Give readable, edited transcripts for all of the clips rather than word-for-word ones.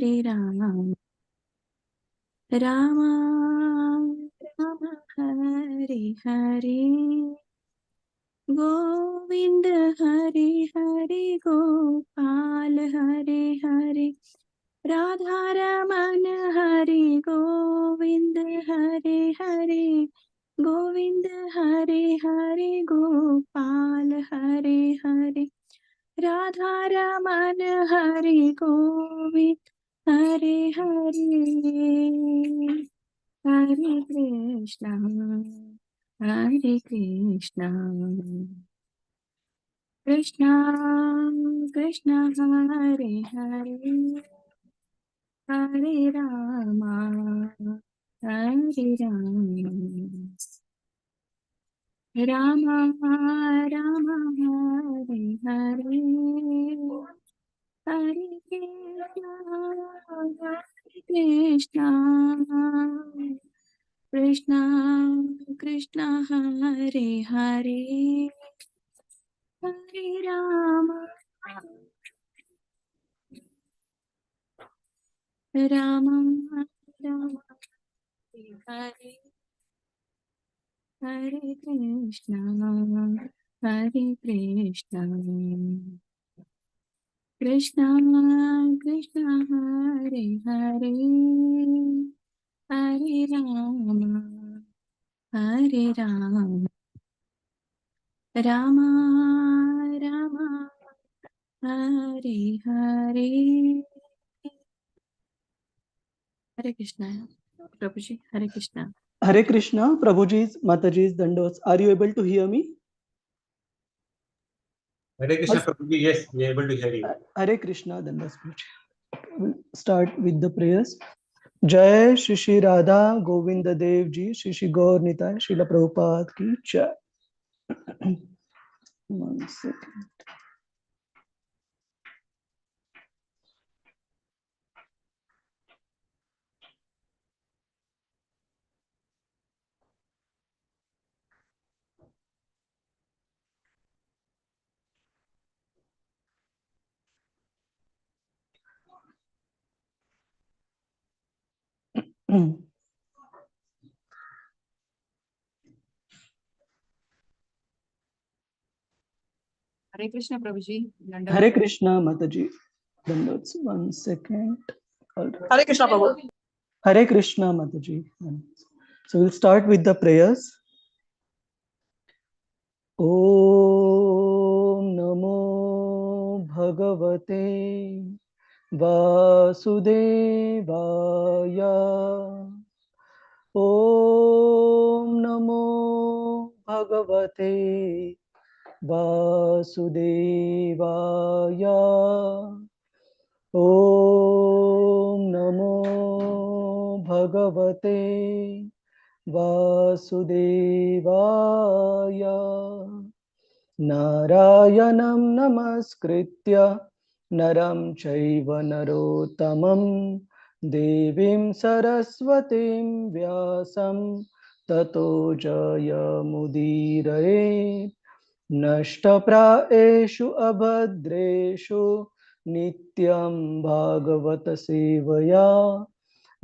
Hare Ram, Rama Rama Hare Hare, Govinda Hare Hare, Gopal Hare Hare, Radha Raman Hare Govinda Hare Hare, Govinda Hare Hare, Gopal Hare Hare, Radha Raman Hare Govind Hare Hare, Hare Krishna, Hare Krishna, Krishna Krishna Hare Hare, Hare Rama, Hare Rama, Rama Rama Hare Hare, Hare Krishna, Krishna Krishna Hare Hare, Hare Rama, Rama Rama Hare, Hare Krishna, Hare Krishna, Krishna Krishna Hare Hare, Hare Rama, Hare Rama, Rama Rama Hare Hare. Hare Krishna. Prabhuji, Hare Krishna. Hare Krishna, Prabhuji's, Mataji's, Dandos. Are you able to hear me? Hare Krishna, Prabhuji. Yes, we are able to hear you. Hare Krishna, Dandos. We'll start with the prayers. Jai Shri Shri Radha Govinda Dev Ji, Shri Shri Gaur Nitai, Srila Prabhupada ki Jai. 1 second. Hare Krishna, Prabhuji. Hare Krishna, Mataji. Dandots. 1 second. Hare Krishna, Prabhu. Hare Krishna, Mataji. So we'll start with the prayers. Om Namo Bhagavate Vasudevaya. Om Namo Bhagavate Vasudevaya. Om Namo Bhagavate Vasudevaya. Narayanam namaskritya naram chaiva narottamam devim saraswatim vyasam tato jayamudiraye. Nashtapraeshu abhadreshu nityam bhagavata sevaya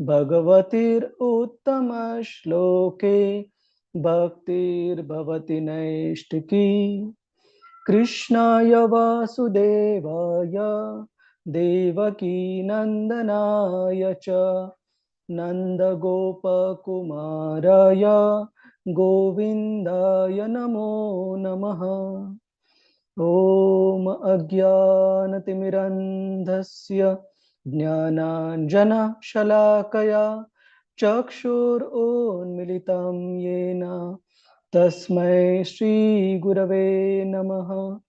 bhagavatir uttama shloke bhaktir bhavati naishtiki. Krishnaya Vasudevaya Devaki Nandanaya cha Nanda Gopa Kumaraya Govindaya Namo Namaha. Om Ajnanatimirandhasya Jnananjana Shalakaya Chakshur Unmilitam Yena Tasmai Shri Gurave Namaha.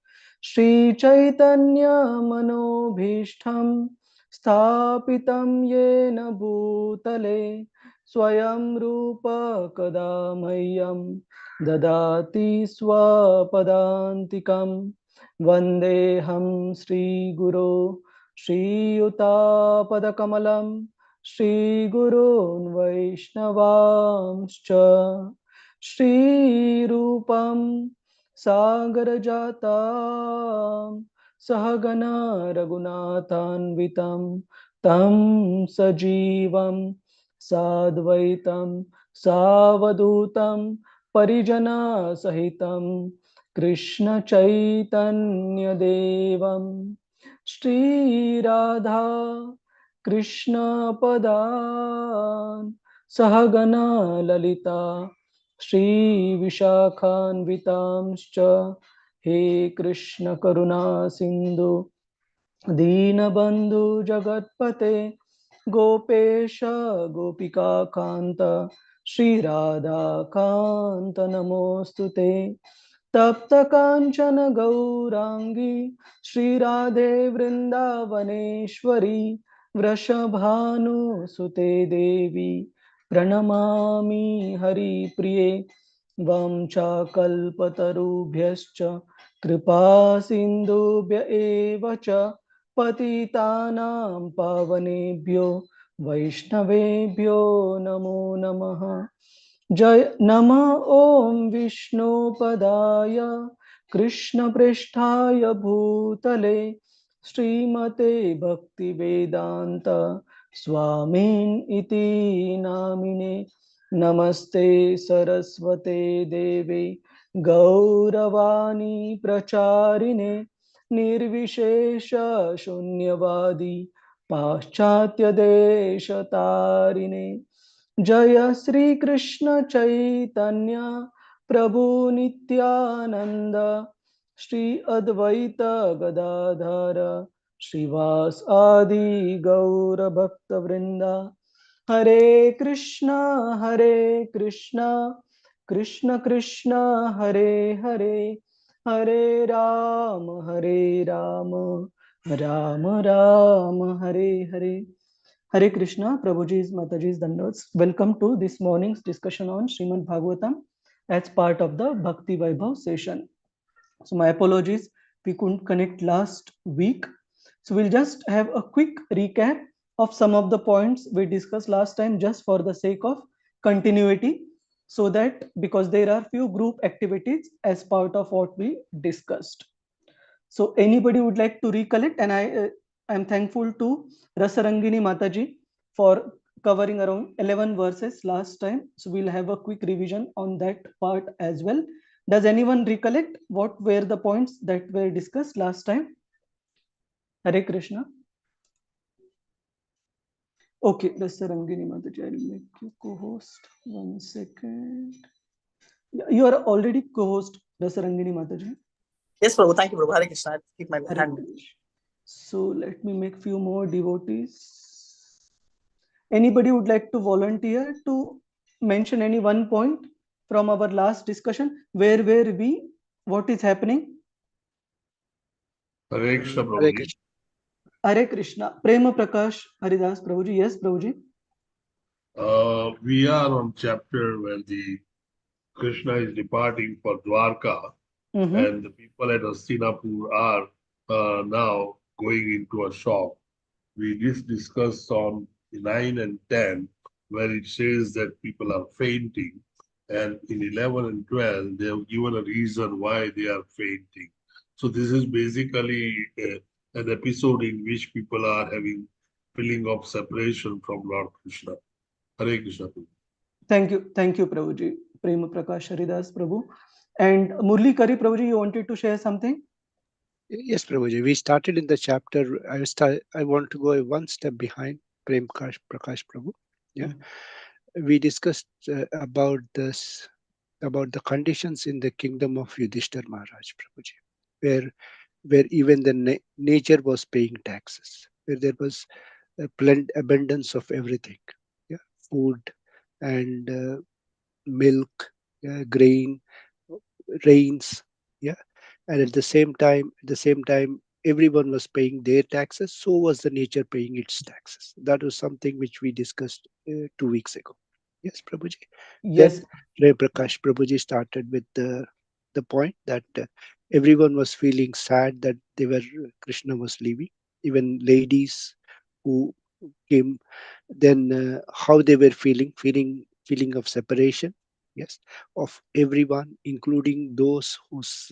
Shri Chaitanya Manobhishtham Sthapitam Yena Bhutale Swayam Rupa Kadamayyam Dadati Swapadantikam. Vandeham Shri Guru Shri Utapadakamalam Shri Gurun Vaishnavamscha Shri Rupam Sagarajata Sahagana Raghunathanvitam तं सजीवं साद्वैतं सावधूतं परिजनसहितं कृष्णचैतन्यदेवं श्रीराधा कृष्णपदान् सहगना ललिता श्रीविशाखान्वितांश्च हे कृष्ण करुणा सिन्धु दीनबन्धु जगत्पते गोपेश गोपिका कान्त श्रीराधा कान्त नमोऽस्तु ते तप्त काञ्चन गौराङ्गी श्रीराधे वृन्दावनेश्वरी वृषभानुसुते देवी प्रणमामि हरिप्रिये वं च कल्पतरुभ्यश्च कृपा सिन्धुभ्य एव च पतितानां पावनेभ्यो वैष्णवेभ्यो नमो नमः जय नमः ॐ विष्णुपदाय कृष्णपृष्ठाय भूतले श्रीमते भक्तिवेदान्त स्वामिन् इति नामिने नमस्ते सरस्वते देवे गौरवाणी प्रचारिणे निर्विशेष शून्यवादी पाश्चात्य देशतारिणे जय श्री कृष्ण चैतन्य प्रभु नित्यानंद श्री अद्वैत गदाधर श्रीवास आदि गौर भक्त वृंदा हरे Krishna Krishna Krishna Hare Hare Hare Ram Ram Ram Hare Hare. Hare Krishna, Prabhuji's, Mataji's, Dandavats. Welcome to this morning's discussion on Srimad Bhagavatam as part of the Bhakti Vaibhav session. So my apologies, we couldn't connect last week. So we'll just have a quick recap of some of the points we discussed last time just for the sake of continuity. So that because there are few group activities as part of what we discussed. So anybody would like to recollect, and I am thankful to Rasarangini Mataji for covering around 11 verses last time. So we'll have a quick revision on that part as well. Does anyone recollect what were the points that were discussed last time? Hare Krishna. Okay, Rasarangini Mataji, I will make you co-host. 1 second. You are already co-host, Rasarangini Mataji. Yes, Prabhu. Thank you, Prabhu. Hare Krishna. I'll keep my Hare hand. Krishna. So let me make few more devotees. Anybody would like to volunteer to mention any one point from our last discussion? Where were we? What is happening? Hare Krishna, Hare Prabhuji. Krishna. Hare Krishna. Prema Prakash Haridas Prabhuji. Yes, Prabhuji. We are on chapter where the Krishna is departing for Dwarka, and the people at Hastinapur are now going into a shop. We just discussed on 9 and 10 where it says that people are fainting, and in 11 and 12 they have given a reason why they are fainting. So this is basically an episode in which people are having feeling of separation from Lord Krishna. Hare Krishna. Thank you, Prabhuji. Prema Prakash Haridas Prabhu. And Murli Kari Prabhuji, you wanted to share something? Yes, Prabhuji. We started in the chapter. I want to go one step behind Prakash Prabhu. Yeah, we discussed about this, about the conditions in the kingdom of Yudhishthir Maharaj, Prabhuji, where even the nature was paying taxes, where there was a abundance of everything, yeah, food and milk, grain, rains, yeah, and at the same time, everyone was paying their taxes. So was the nature paying its taxes. That was something which we discussed 2 weeks ago. Yes, Prabhuji. Yes. Then Prakash Prabhuji started with the point that everyone was feeling sad that Krishna was leaving. Even ladies who came, then how they were feeling of separation, yes, of everyone, including those whose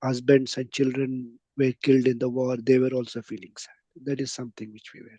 husbands and children were killed in the war. They were also feeling sad. That is something which we were.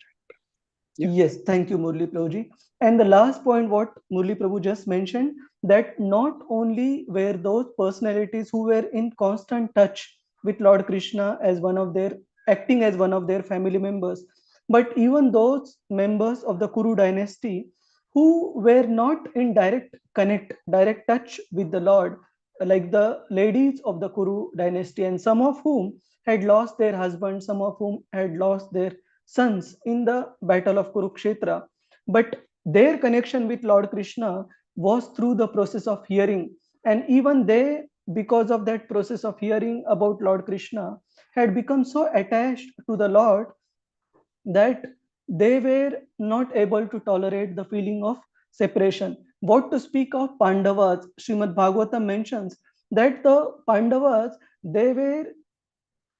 Yeah. Yes, thank you, Murli Prabhuji. And the last point, what Murli Prabhu just mentioned, that not only were those personalities who were in constant touch with Lord Krishna as one of their, acting as one of their family members, but even those members of the Kuru dynasty who were not in direct touch with the Lord, like the ladies of the Kuru dynasty, and some of whom had lost their husbands, some of whom had lost their sons in the battle of Kurukshetra. But their connection with Lord Krishna was through the process of hearing. And even they, because of that process of hearing about Lord Krishna, had become so attached to the Lord that they were not able to tolerate the feeling of separation. What to speak of Pandavas? Srimad Bhagavatam mentions that the Pandavas, they were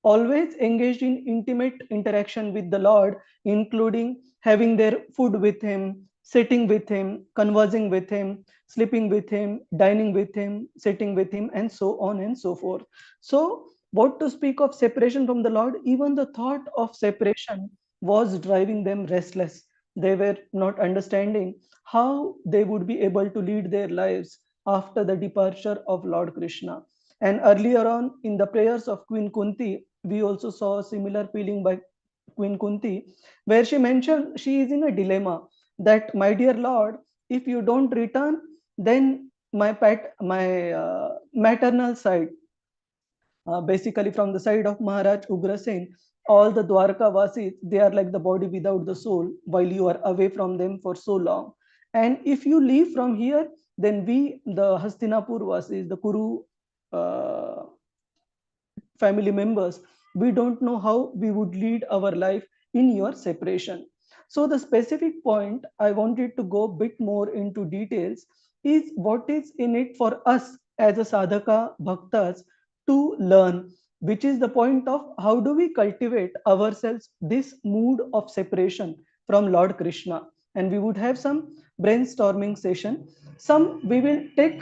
always engaged in intimate interaction with the Lord, including having their food with Him, sitting with Him, conversing with Him, sleeping with Him, dining with Him, sitting with Him, and so on and so forth. So, what to speak of separation from the Lord? Even the thought of separation was driving them restless. They were not understanding how they would be able to lead their lives after the departure of Lord Krishna. And earlier on in the prayers of Queen Kunti, we also saw a similar feeling by Queen Kunti, where she mentioned she is in a dilemma that, my dear Lord, if you don't return, then my maternal side, basically from the side of Maharaj Ugrasen, all the Dwarka Vasis, they are like the body without the soul while you are away from them for so long. And if you leave from here, then we, the Hastinapur Vasis, the Kuru uh, family members, we don't know how we would lead our life in your separation. So the specific point I wanted to go a bit more into details is what is in it for us as a sadhaka bhaktas to learn, which is the point of how do we cultivate ourselves this mood of separation from Lord Krishna. And we would have some brainstorming session. Some we will take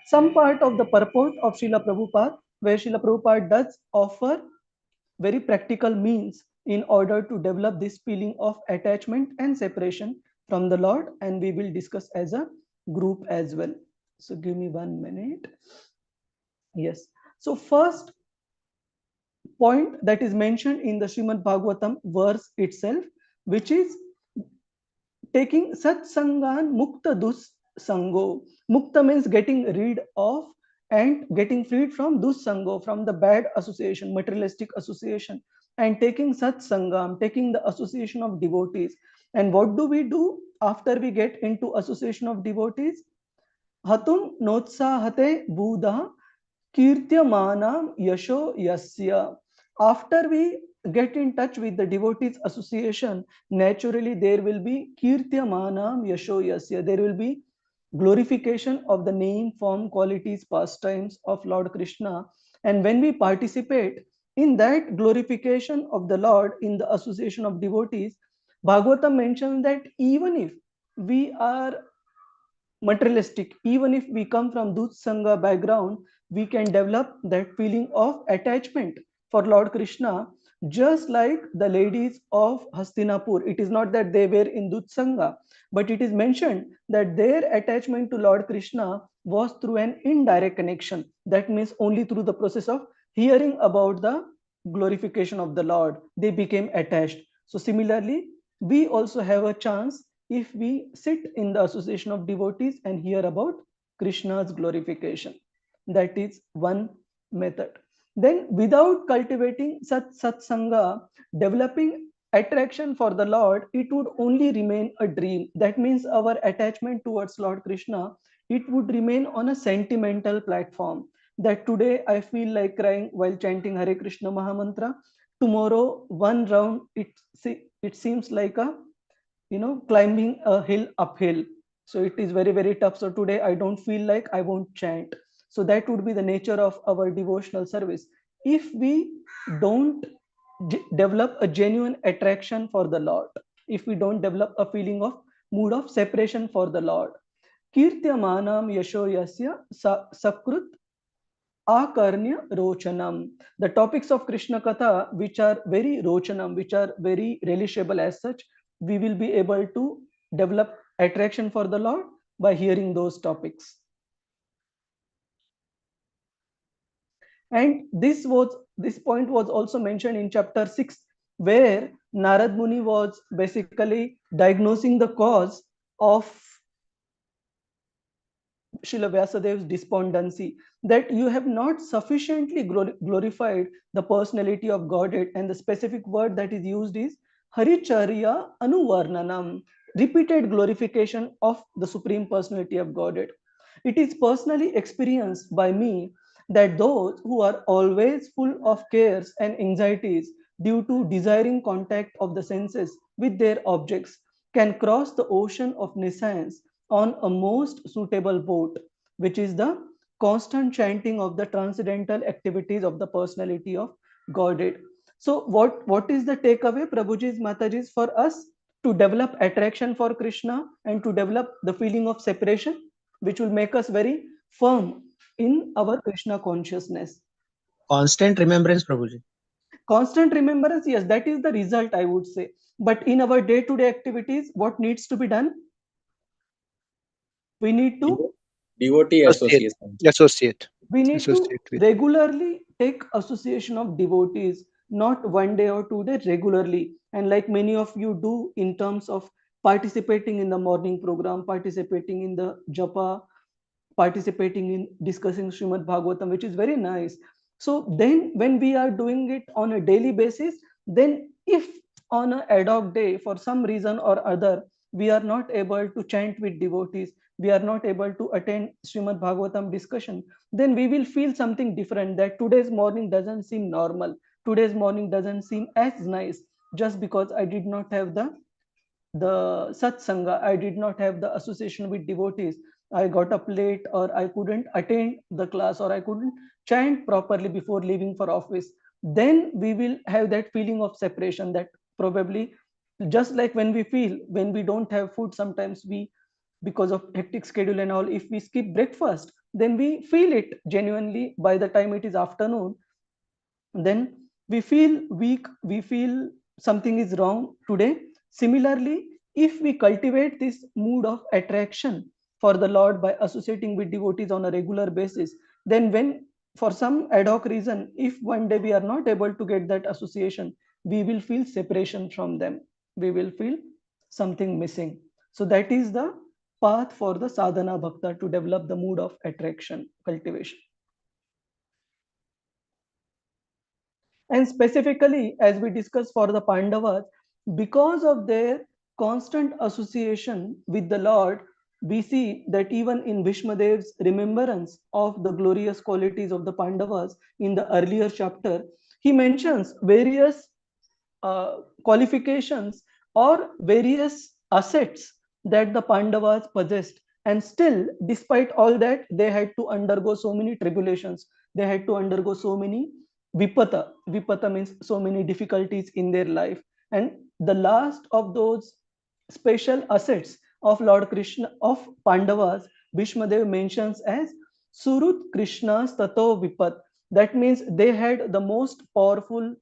some part of the purport of Srila Prabhupada, where Srila Prabhupada does offer very practical means in order to develop this feeling of attachment and separation from the Lord, and we will discuss as a group as well. So give me 1 minute. Yes. So first point that is mentioned in the Srimad Bhagavatam verse itself, which is taking satsangan mukta dussango. Mukta means getting rid of and getting freed from dussango, from the bad association, materialistic association, and taking satsangam, taking the association of devotees. And what do we do after we get into association of devotees? Hatum notsahate buddha kirtyamanam yasho yasya. After we get in touch with the devotees association, naturally there will be kirtyamanam yasho yasya. There will be glorification of the name, form, qualities, pastimes of Lord Krishna. And when we participate in that glorification of the Lord in the association of devotees, Bhagavatam mentions that even if we are materialistic, even if we come from Dut Sangha background, we can develop that feeling of attachment for Lord Krishna, just like the ladies of Hastinapur. It is not that they were in Dut Sangha, but it is mentioned that their attachment to Lord Krishna was through an indirect connection. That means only through the process of hearing about the glorification of the Lord, they became attached. So similarly, we also have a chance if we sit in the association of devotees and hear about Krishna's glorification. That is one method. Then, without cultivating such satsanga, developing attraction for the Lord, it would only remain a dream. That means our attachment towards Lord Krishna, it would remain on a sentimental platform. That today I feel like crying while chanting Hare Krishna Mahamantra. Tomorrow, one round, it seems like a climbing a hill uphill, so it is very very tough. So today I don't feel like, I won't chant. So that would be the nature of our devotional service. If we don't develop a genuine attraction for the Lord, if we don't develop a feeling of mood of separation for the Lord, kirtyamanam yasho yasya sakrut Akarnya Rochanam. The topics of Krishna Katha, which are very Rochanam, which are very relishable as such, we will be able to develop attraction for the Lord by hearing those topics. And this point was also mentioned in chapter 6, where Narad Muni was basically diagnosing the cause of Srila Vyasadev's despondency, that you have not sufficiently glorified the personality of Godhead, and the specific word that is used is Haricharya Anuvarnanam, repeated glorification of the Supreme Personality of Godhead. It is personally experienced by me that those who are always full of cares and anxieties due to desiring contact of the senses with their objects can cross the ocean of nescience on a most suitable boat, which is the constant chanting of the transcendental activities of the personality of Godhead. So what is the takeaway, Prabhuji's, Mataji's, for us? To develop attraction for Krishna and to develop the feeling of separation, which will make us very firm in our Krishna consciousness. Constant remembrance, Prabhuji. Constant remembrance, yes, that is the result, I would say. But in our day-to-day activities, what needs to be done? We need to devotee association. Associate. we need Associate to with. regularly take association of devotees, not one day or 2 days, regularly. And like many of you do in terms of participating in the morning program, participating in the japa, participating in discussing Srimad Bhagavatam, which is very nice. So then when we are doing it on a daily basis, then if on an ad hoc day, for some reason or other, we are not able to chant with devotees, we are not able to attend Srimad Bhagavatam discussion, then we will feel something different, that today's morning doesn't seem normal. Today's morning doesn't seem as nice, just because I did not have the satsanga, I did not have the association with devotees. I got up late, or I couldn't attend the class, or I couldn't chant properly before leaving for office. Then we will have that feeling of separation, that probably just like when we feel when we don't have food, sometimes we, because of hectic schedule and all, if we skip breakfast, then we feel it genuinely by the time it is afternoon. Then we feel weak, we feel something is wrong today. Similarly, if we cultivate this mood of attraction for the Lord by associating with devotees on a regular basis, then when for some ad hoc reason, if one day we are not able to get that association, we will feel separation from them, we will feel something missing. So that is the path for the sadhana bhakta, to develop the mood of attraction cultivation. And specifically, as we discussed for the Pandavas, because of their constant association with the Lord, we see that even in Bhishmadev's remembrance of the glorious qualities of the Pandavas in the earlier chapter, he mentions various qualifications or various assets that the Pandavas possessed. And still, despite all that, they had to undergo so many tribulations. They had to undergo so many vipata. Vipata means so many difficulties in their life. And the last of those special assets of Lord Krishna, of Pandavas, Bhishmadev mentions as Surut Krishna's Tato Vipat. That means they had the most powerful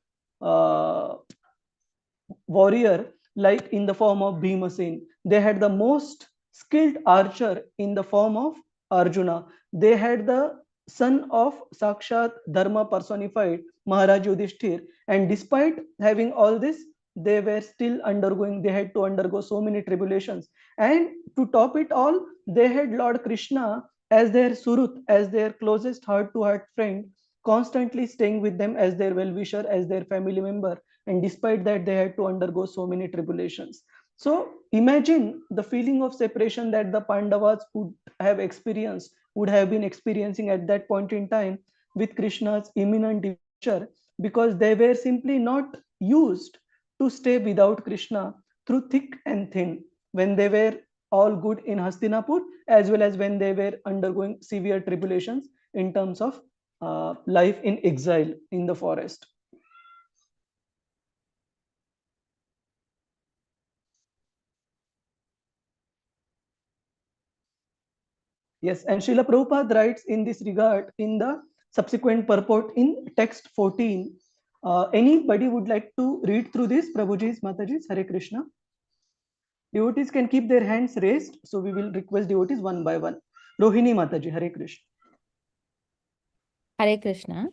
warrior, like in the form of Bhimasen. They had the most skilled archer in the form of Arjuna. They had the son of Sakshat Dharma personified, Maharaj Yudhishthir. And despite having all this, they were still undergoing, they had to undergo so many tribulations. And to top it all, they had Lord Krishna as their Surut, as their closest heart to heart friend, constantly staying with them as their well wisher, as their family member. And despite that, they had to undergo so many tribulations. So imagine the feeling of separation that the Pandavas would have been experiencing at that point in time with Krishna's imminent departure, because they were simply not used to stay without Krishna through thick and thin, when they were all good in Hastinapur, as well as when they were undergoing severe tribulations in terms of life in exile in the forest. Yes, and Srila Prabhupada writes in this regard in the subsequent purport in text 14. Anybody would like to read through this? Prabhuji's, Mataji's, Hare Krishna. Devotees can keep their hands raised, so we will request devotees one by one. Rohini Mataji, Hare Krishna. Hare Krishna.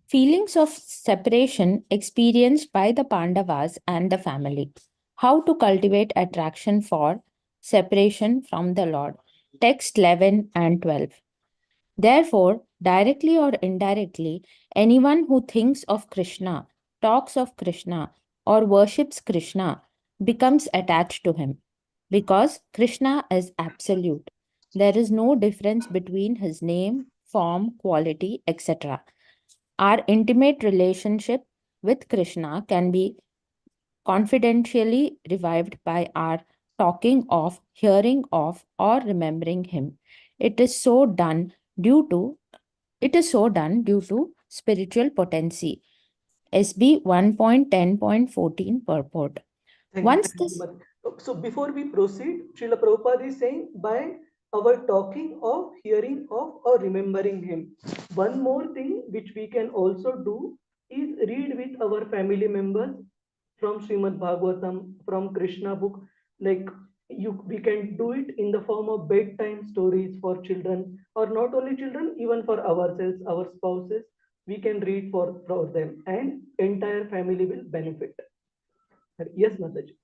Feelings of separation experienced by the Pandavas and the family. How to cultivate attraction for separation from the Lord. Text 11 and 12. Therefore, directly or indirectly, anyone who thinks of Krishna, talks of Krishna, or worships Krishna becomes attached to him. Because Krishna is absolute. There is no difference between his name, form, quality, etc. Our intimate relationship with Krishna can be confidentially revived by our talking of, hearing of, or remembering him. It is so done due to spiritual potency. SB 1.10.14 purport. Once this So before we proceed, Srila Prabhupada is saying by our talking of, hearing of, or remembering him. One more thing which we can also do is read with our family members from Srimad Bhagavatam, from Krishna book. Like we can do it in the form of bedtime stories for children, or not only children, even for ourselves, our spouses. We can read for them, and entire family will benefit. Yes, Mataji.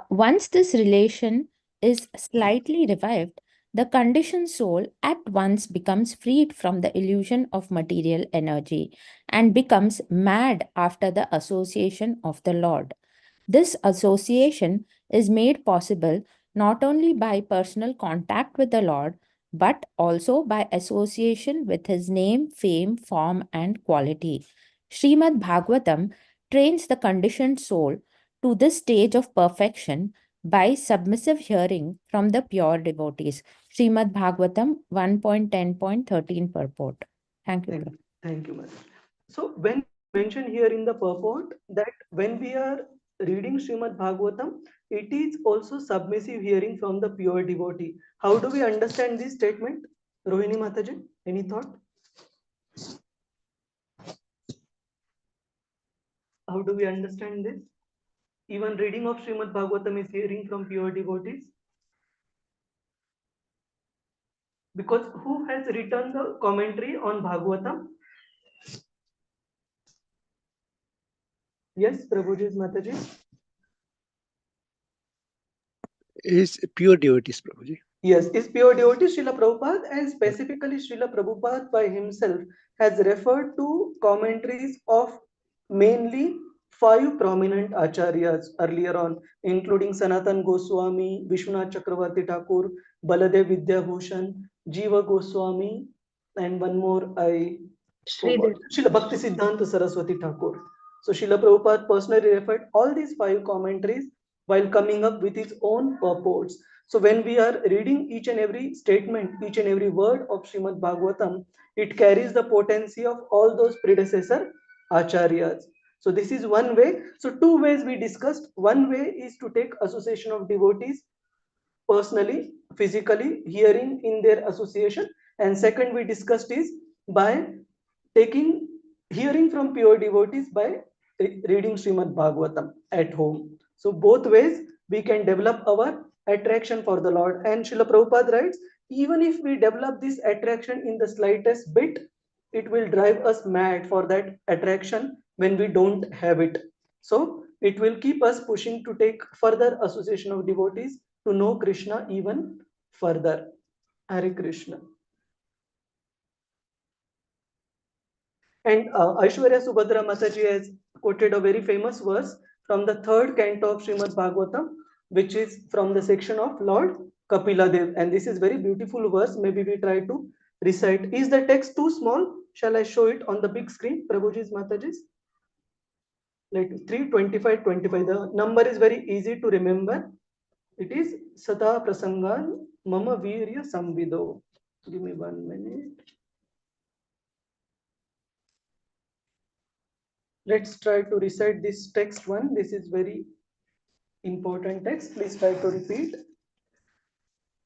Once this relation is slightly revived, the conditioned soul at once becomes freed from the illusion of material energy and becomes mad after the association of the Lord. This association is made possible not only by personal contact with the Lord, but also by association with his name, fame, form, and quality. Srimad Bhagavatam trains the conditioned soul to this stage of perfection by submissive hearing from the pure devotees. Srimad Bhagavatam 1.10.13 purport. Thank you. Thank you, Madam. So when mentioned here in the purport that when we are reading Srimad Bhagavatam, it is also submissive hearing from the pure devotee. How do we understand this statement? Rohini Mataji, any thought? How do we understand this? Even reading of Srimad Bhagavatam is hearing from pure devotees. Because who has written the commentary on Bhagavatam? Yes, Prabhuji, Mataji. Is pure devotees, Prabhuji. Yes, is pure devotee Srila Prabhupada, and specifically Srila Prabhupada by himself has referred to commentaries of mainly 5 prominent acharyas earlier on, including Sanatan Goswami, Vishwanath Chakravarti Thakur, Baladev Vidyabhushan, Jiva Goswami, and one more I forgot, Srila Bhakti Siddhanta Saraswati Thakur. So Srila Prabhupada personally referred all these 5 commentaries while coming up with his own purports. So when we are reading each and every statement, each and every word of Srimad Bhagavatam, it carries the potency of all those predecessor acharyas. So this is one way. So 2 ways we discussed. One way is to take association of devotees personally, physically, hearing in their association. And second we discussed is by taking hearing from pure devotees by reading Srimad Bhagavatam at home. So both ways we can develop our attraction for the Lord. And Srila Prabhupada writes, even if we develop this attraction in the slightest bit, it will drive us mad for that attraction when we don't have it. So it will keep us pushing to take further association of devotees to know Krishna even further. Hare Krishna. And Aishwarya Subhadra Mataji has quoted a very famous verse from the 3rd canto of Srimad Bhagavatam, which is from the section of Lord Kapila Dev. And this is very beautiful verse. Maybe we try to recite. Is the text too small? Shall I show it on the big screen? Prabhuji's, Mataji's? Like 3:25:25. The number is very easy to remember. It is Sata Prasangan Mama Virya Samvido. Give me 1 minute. Let's try to recite this text one. This is very important text. Please try to repeat.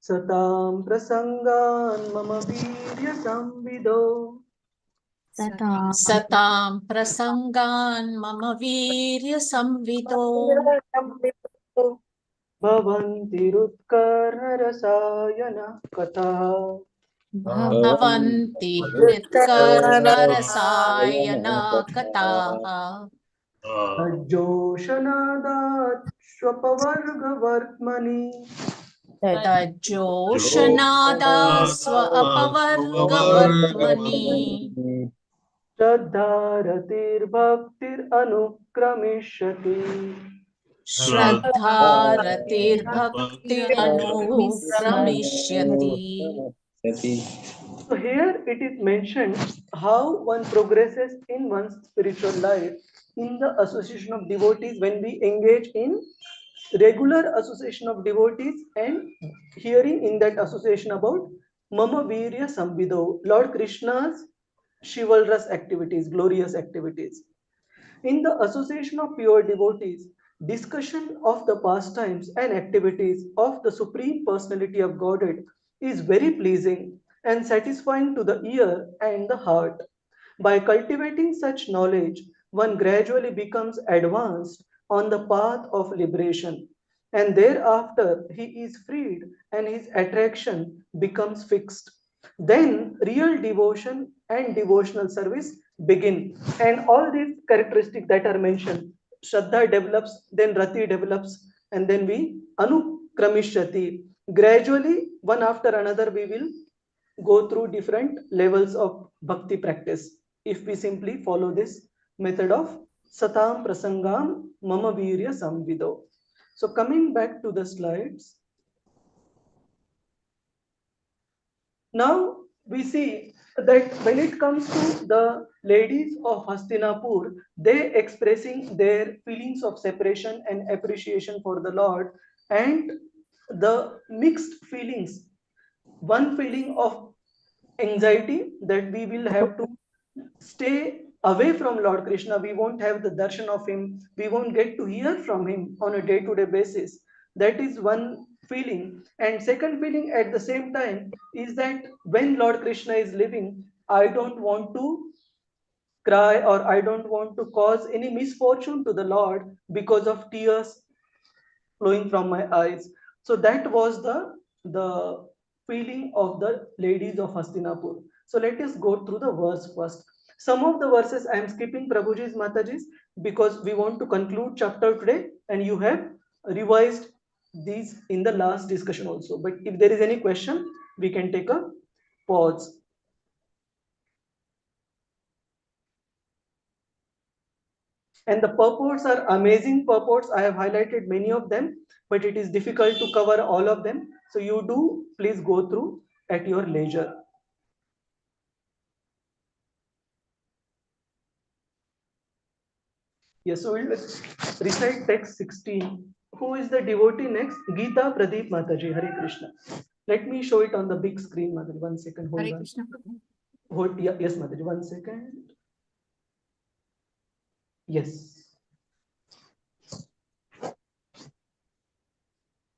Satam prasangan mama virya samvido. Satam prasangan mama virya samvido. Bhavanti rutkarna rasayana katha. Bhavanti hritkarna rasayana kataha. Tajjoshanadat swapavargavartmani. Tajjoshanada swa apavarga vartmani. Shraddharatir bhaktir anukramishyati. Shraddha ratir bhaktir anukramishati. So here it is mentioned how one progresses in one's spiritual life in the association of devotees when we engage in regular association of devotees and hearing in that association about Mama Virya Samvido, Lord Krishna's chivalrous activities, glorious activities. In the association of pure devotees, discussion of the pastimes and activities of the Supreme Personality of Godhead is very pleasing and satisfying to the ear and the heart. By cultivating such knowledge, one gradually becomes advanced on the path of liberation, and thereafter he is freed and his attraction becomes fixed. Then real devotion and devotional service begin, and all these characteristics that are mentioned, Shraddha develops, then Rati develops, and then we Anukramishati. Gradually, one after another, we will go through different levels of bhakti practice if we simply follow this method of Satam Prasangam Mama Virya Samvido. So coming back to the slides, now we see that when it comes to the ladies of Hastinapur, they expressing their feelings of separation and appreciation for the Lord and the mixed feelings. One feeling of anxiety that we will have to stay away from Lord Krishna. We won't have the darshan of him. We won't get to hear from him on a day-to-day basis. That is one feeling. And second feeling at the same time is that when Lord Krishna is living, I don't want to cry or I don't want to cause any misfortune to the Lord because of tears flowing from my eyes. So that was the feeling of the ladies of Hastinapur. So let us go through the verse first. Some of the verses I am skipping Prabhuji's Mataji's because we want to conclude chapter today and you have revised these in the last discussion also. But if there is any question, we can take a pause. And the purports are amazing purports. I have highlighted many of them, but it is difficult to cover all of them. So you do please go through at your leisure. Yes, so we'll recite text 16. Who is the devotee next? Geeta Pradeep Mataji, Hare Krishna. Let me show it on the big screen, Mataji. 1 second, hold Hare on. Krishna Prabhu. Hold, yeah, yes, Mataji, 1 second. Yes.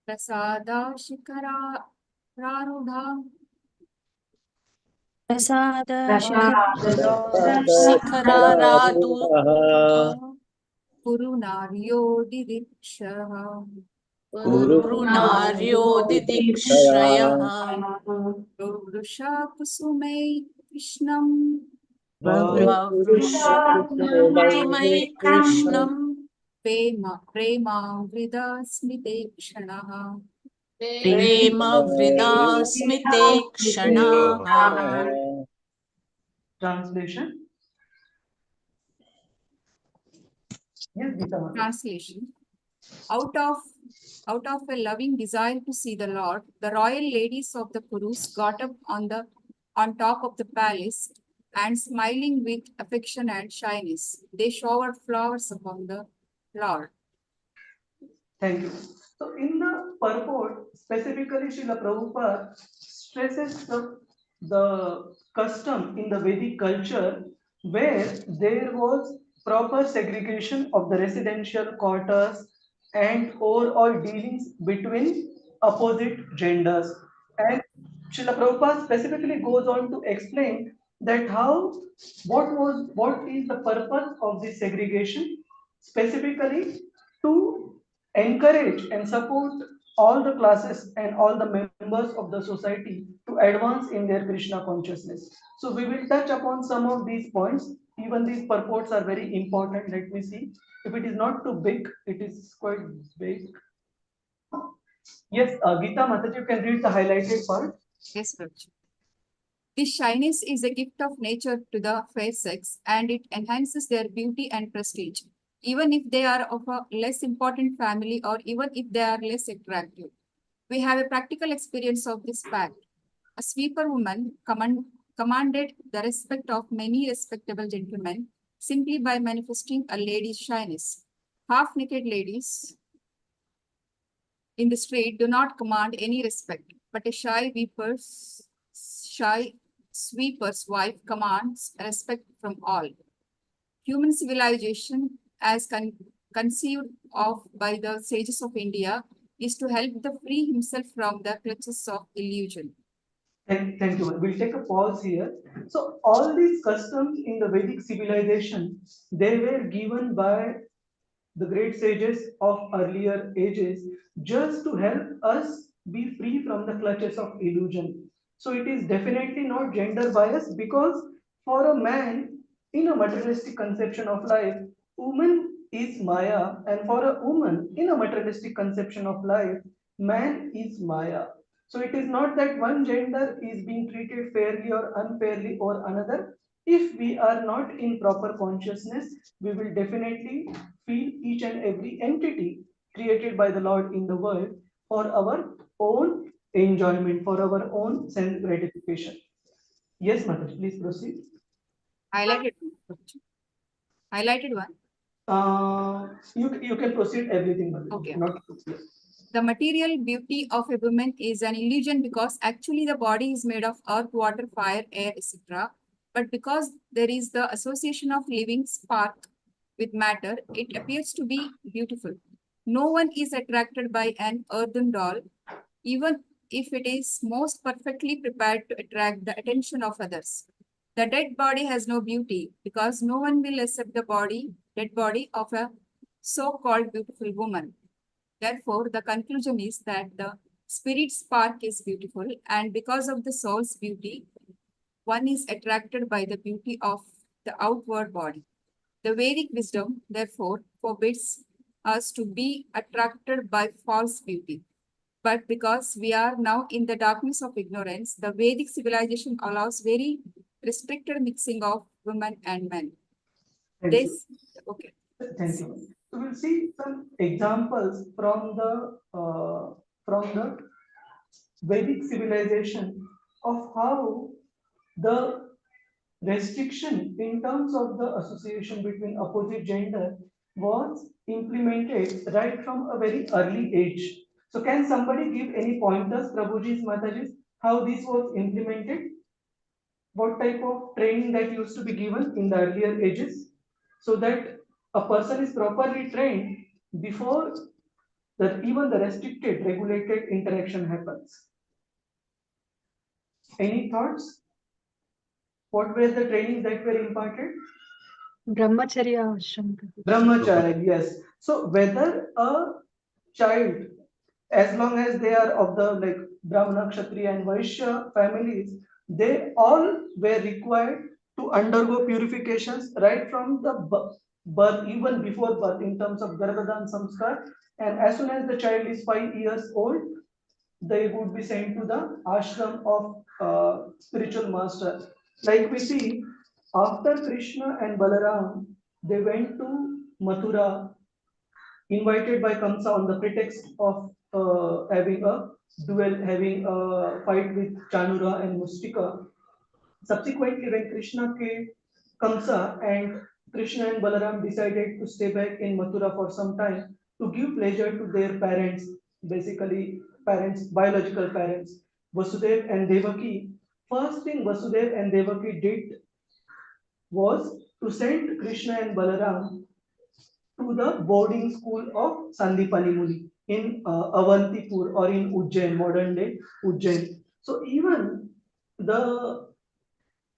Prasada Shikara Prarudha Sikharadu Purunaryo Didikshaha Purunaryo didikshrayaha Purusha Kusumai Krishnam Vavrushamai Krishnam Prema Vrida Smite Kshanaha Prema Vridasmite Kshanaha. Translation. Yes, Geeta Mataji. Translation. Out of a loving desire to see the Lord, the royal ladies of the Kurus got up on top of the palace and smiling with affection and shyness, they showered flowers upon the Lord. Thank you. So in the purport, specifically Srila Prabhupada stresses the custom in the Vedic culture where there was proper segregation of the residential quarters and overall dealings between opposite genders. And Srila Prabhupada specifically goes on to explain that what is the purpose of this segregation, specifically to encourage and support all the classes and all the members of the society to advance in their Krishna consciousness. So we will touch upon some of these points. Even these purports are very important. Let me see. If it is not too big, it is quite big. Yes, Gita Mataji, you can read the highlighted part. Yes, Prabhuji. This shyness is a gift of nature to the fair sex, and it enhances their beauty and prestige, even if they are of a less important family or even if they are less attractive. We have a practical experience of this fact. A sweeper woman commanded the respect of many respectable gentlemen simply by manifesting a lady's shyness. Half-naked ladies in the street do not command any respect, but a shy sweeper's wife commands respect from all. Human civilization, as conceived of by the sages of India, is to help the free himself from the clutches of illusion. Thank you. We'll take a pause here. So all these customs in the Vedic civilization, they were given by the great sages of earlier ages just to help us be free from the clutches of illusion. So it is definitely not gender bias, because for a man in a materialistic conception of life, woman is Maya, and for a woman in a materialistic conception of life, man is Maya. So it is not that one gender is being treated fairly or unfairly or another. If we are not in proper consciousness, we will definitely feel each and every entity created by the Lord in the world for our own enjoyment, for our own sense gratification. Yes, Mataji, please proceed. Highlighted one. Highlighted one. You can proceed everything, Mataji. Okay. Not the material beauty of a woman is an illusion because actually the body is made of earth, water, fire, air, etc. But because there is the association of living spark with matter, it appears to be beautiful. No one is attracted by an earthen doll, even if it is most perfectly prepared to attract the attention of others. The dead body has no beauty because no one will accept the dead body of a so-called beautiful woman. Therefore, the conclusion is that the spirit spark is beautiful, and because of the soul's beauty, one is attracted by the beauty of the outward body. The Vedic wisdom, therefore, forbids us to be attracted by false beauty. But because we are now in the darkness of ignorance, the Vedic civilization allows very restricted mixing of women and men. Okay. Thank you. So we'll see some examples from the Vedic civilization of how the restriction in terms of the association between opposite gender was implemented right from a very early age. So can somebody give any pointers, Prabhuji's, Mataji's, how this was implemented? What type of training that used to be given in the earlier ages so that a person is properly trained before even the restricted, regulated interaction happens? Any thoughts? What were the trainings that were imparted? Brahmacharya ashram. Brahmacharya, yes. So whether a child, as long as they are of the like Brahmana, Kshatriya and Vaishya families, they all were required to undergo purifications right from the birth, even before birth, in terms of Garbhadan Samskar. And as soon as the child is 5 years old, they would be sent to the ashram of spiritual master. Like we see, after Krishna and Balaram, they went to Mathura, invited by Kamsa on the pretext of having a duel, having a fight with Chanura and Mustika. Subsequently, when Krishna killed Kamsa, and Krishna and Balaram decided to stay back in Mathura for some time to give pleasure to their parents, basically parents, biological parents, Vasudev and Devaki. First thing Vasudev and Devaki did was to send Krishna and Balaram to the boarding school of Sandipani Muni in Avantipur or in Ujjain, modern day Ujjain. So even the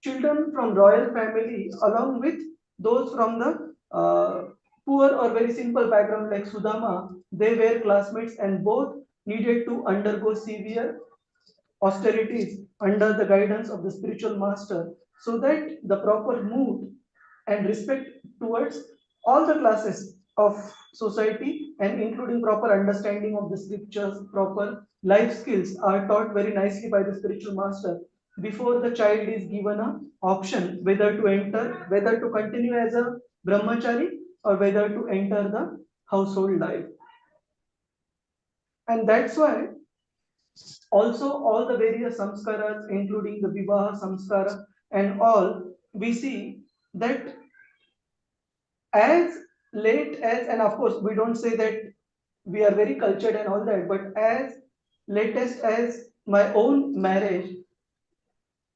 children from royal family, along with those from the poor or very simple background like Sudama, they were classmates and both needed to undergo severe austerities under the guidance of the spiritual master so that the proper mood and respect towards all the classes of society and including proper understanding of the scriptures, proper life skills are taught very nicely by the spiritual master before the child is given a option whether to enter, whether to continue as a brahmachari or whether to enter the household life. And that's why also all the various samskaras, including the vivaha samskara and all, we see that as late as, and of course we don't say that we are very cultured and all that, but as latest as my own marriage,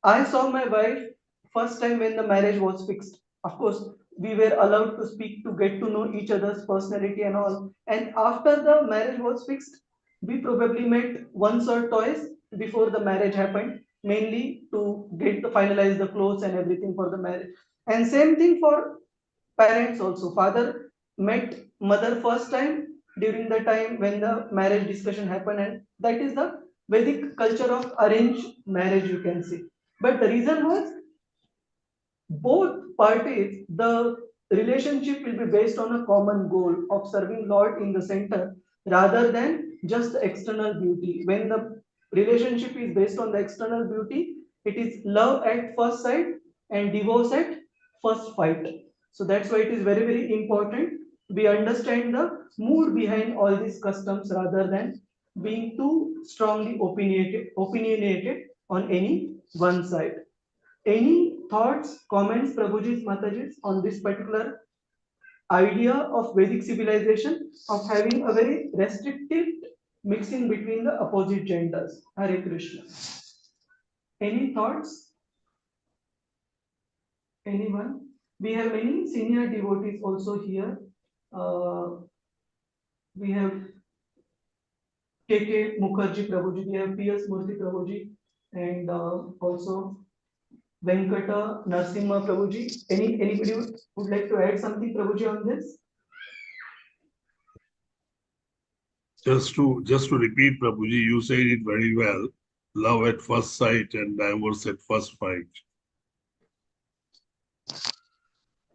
I saw my wife first time when the marriage was fixed. Of course, we were allowed to speak to get to know each other's personality and all. And after the marriage was fixed, we probably met once or twice before the marriage happened, mainly to get the finalize the clothes and everything for the marriage. And same thing for parents also. Father met mother first time during the time when the marriage discussion happened, and that is the Vedic culture of arranged marriage, you can see. But the reason was both parties, the relationship will be based on a common goal of serving Lord in the center rather than just the external beauty. When the relationship is based on the external beauty, it is love at first sight and divorce at first fight. So that's why it is very, very important we understand the mood behind all these customs rather than being too strongly opinionated on any one side. Any thoughts, comments, Prabhuji's, Mataji's on this particular idea of Vedic civilization of having a very restricted mixing between the opposite genders? Hare Krishna. Any thoughts? Anyone? We have many senior devotees also here. We have K.K. Mukherjee Prabhuji, we have P.S. Murthy Prabhuji, and also Venkata Narasimha Prabhuji. Anybody would like to add something, Prabhuji, on this? Just to repeat, Prabhuji, you said it very well. Love at first sight and divorce at first fight.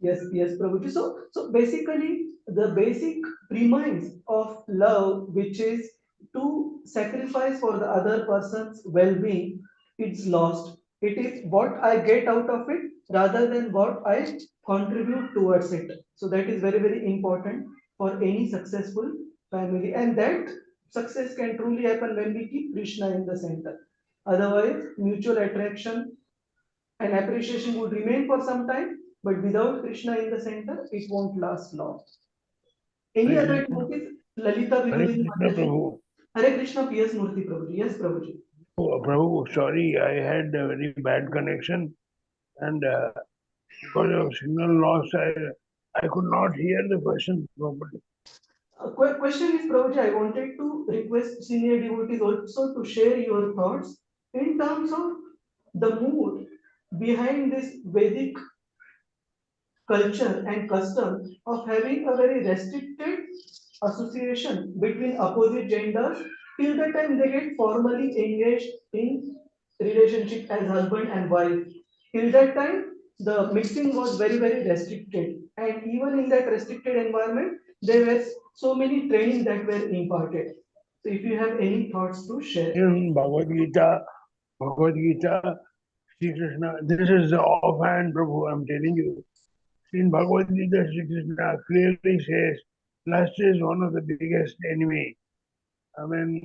Yes, Prabhuji. So basically, the basic premise of love, which is to sacrifice for the other person's well-being, it's lost. It is what I get out of it rather than what I contribute towards it. So that is very, very important for any successful family. And that success can truly happen when we keep Krishna in the center. Otherwise, mutual attraction and appreciation would remain for some time, but without Krishna in the center, it won't last long. Any other devotees? Lalita Vinodini Mataji. Hare Krishna, P.S. Murthy Prabhuji. Yes, Prabhuji. Oh, Prabhu, sorry, I had a very bad connection, and because of signal loss, I could not hear the question properly. Question is, Prabhuji, I wanted to request senior devotees also to share your thoughts in terms of the mood behind this Vedic culture and custom of having a very restricted association between opposite genders till the time they get formally engaged in relationship as husband and wife. Till that time, the mixing was very, very restricted. And even in that restricted environment, there were so many trainings that were imparted. So if you have any thoughts to share. In Bhagavad Gita, Sri Krishna, this is offhand, Prabhu, I'm telling you. In Bhagavad Gita, Sri Krishna clearly says, lust is one of the biggest enemy. I mean,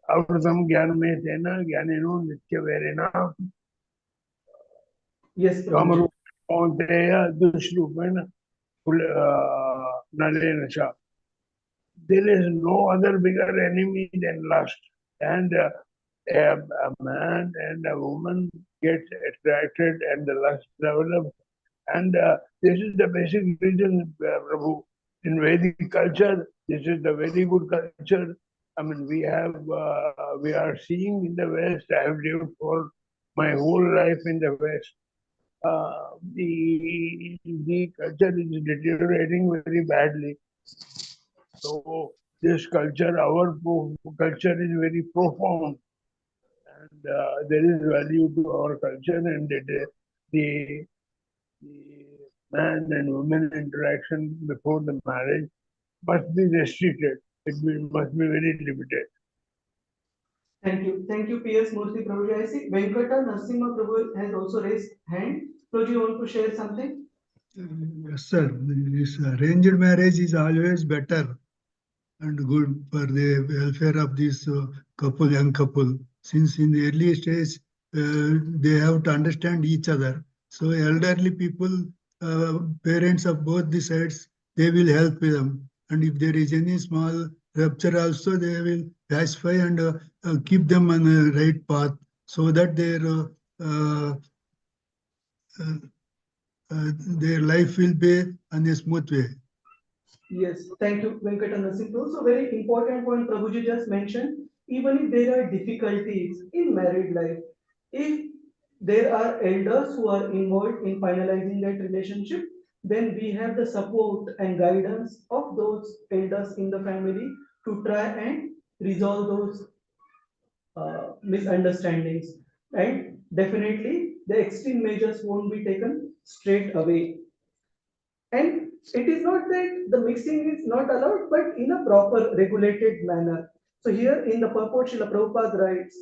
Avratam Jnana Tena Jnaneno Nitya Verena. Yes, Kamaru Paunteya Dushrupena Nalena. There is no other bigger enemy than lust. And a man and a woman get attracted and the lust develops. And this is the basic reason, Prabhu. In Vedic culture, this is the very good culture. I mean, we are seeing in the West. I have lived for my whole life in the West. The culture is deteriorating very badly. So this culture, our culture is very profound, and there is value to our culture, and the man and woman interaction before the marriage must be restricted. Must be very limited. Thank you, P.S. Murthy Prabhuji. I see Venkata Narasimha Prabhu has also raised hand. Prabhuji, you want to share something? Yes, sir. This arranged marriage is always better and good for the welfare of this couple, young couple. Since in the early stage, they have to understand each other. So elderly people, parents of both the sides, they will help them. And if there is any small rupture also, they will pacify and keep them on the right path so that uh, their life will be on a smooth way. Yes, thank you, Venkata Narasimha. So very important point Prabhuji just mentioned. Even if there are difficulties in married life, if there are elders who are involved in finalizing that relationship, then we have the support and guidance of those elders in the family to try and resolve those misunderstandings. And definitely the extreme measures won't be taken straight away. And it is not that the mixing is not allowed, but in a proper regulated manner. So here in the purport, Srila Prabhupada writes,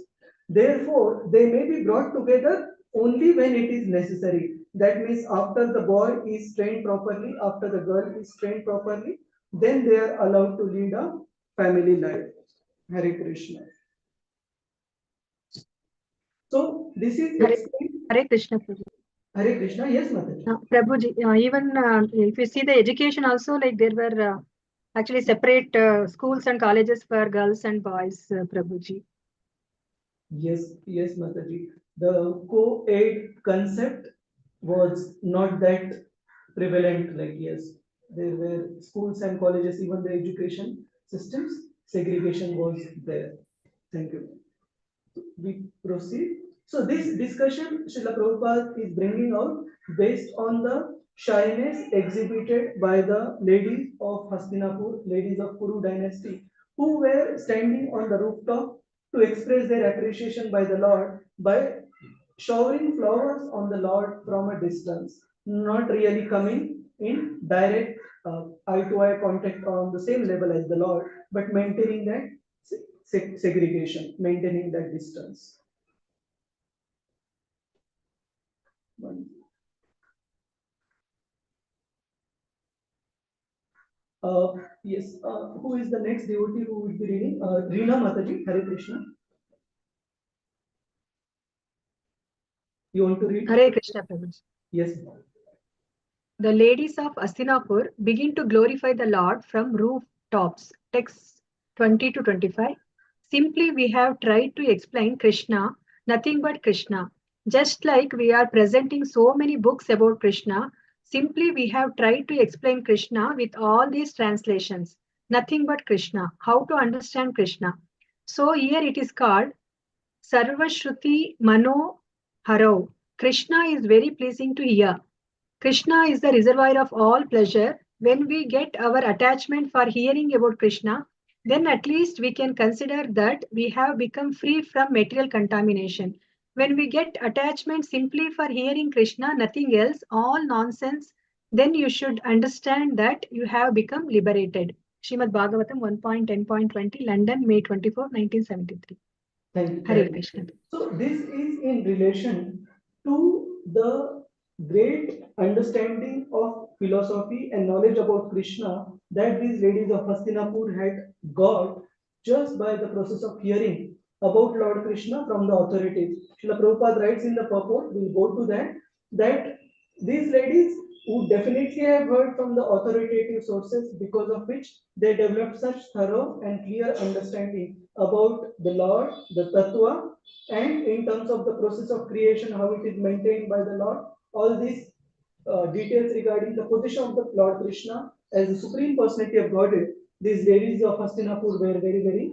therefore, they may be brought together only when it is necessary. That means after the boy is trained properly, after the girl is trained properly, then they are allowed to lead a family life. Hare Krishna. So this is explained. Hare Krishna, Prabhu. Hare Krishna, yes, Mataji. Prabhuji, even if you see the education also, like there were actually separate schools and colleges for girls and boys, Prabhuji. Yes, yes, Mataji. The co-ed concept was not that prevalent. Like, yes, there were schools and colleges, even the education systems, segregation was there. Thank you. We proceed. So this discussion Srila Prabhupada is bringing out based on the shyness exhibited by the ladies of Hastinapur, ladies of Kuru dynasty, who were standing on the rooftop to express their appreciation by the Lord by showering flowers on the Lord from a distance, not really coming in direct eye-to-eye contact on the same level as the Lord, but maintaining that segregation, maintaining that distance. Yes, who is the next devotee who will be reading? Reena Mataji, Hare Krishna. You want to read? Hare Krishna, Prabhu. Yes. The ladies of Hastinapur begin to glorify the Lord from rooftops. Text 20 to 25. Simply, we have tried to explain Krishna, nothing but Krishna. Just like we are presenting so many books about Krishna, simply we have tried to explain Krishna with all these translations. Nothing but Krishna. How to understand Krishna. So here it is called Sarvashruti Mano Harau. Krishna is very pleasing to hear. Krishna is the reservoir of all pleasure. When we get our attachment for hearing about Krishna, then at least we can consider that we have become free from material contamination. When we get attachment simply for hearing Krishna, nothing else, all nonsense, then you should understand that you have become liberated. Srimad Bhagavatam 1.10.20, London, May 24, 1973. Thank you. Hare Krishna. So this is in relation to the great understanding of philosophy and knowledge about Krishna that these ladies of Hastinapur had got just by the process of hearing about Lord Krishna from the authorities. Srila Prabhupada writes in the purport, we'll go to that these ladies would definitely have heard from the authoritative sources because of which they developed such thorough and clear understanding about the Lord, the Tattva, and in terms of the process of creation, how it is maintained by the Lord. All these details regarding the position of the Lord Krishna as the Supreme Personality of Godhead, these ladies of Hastinapur were very, very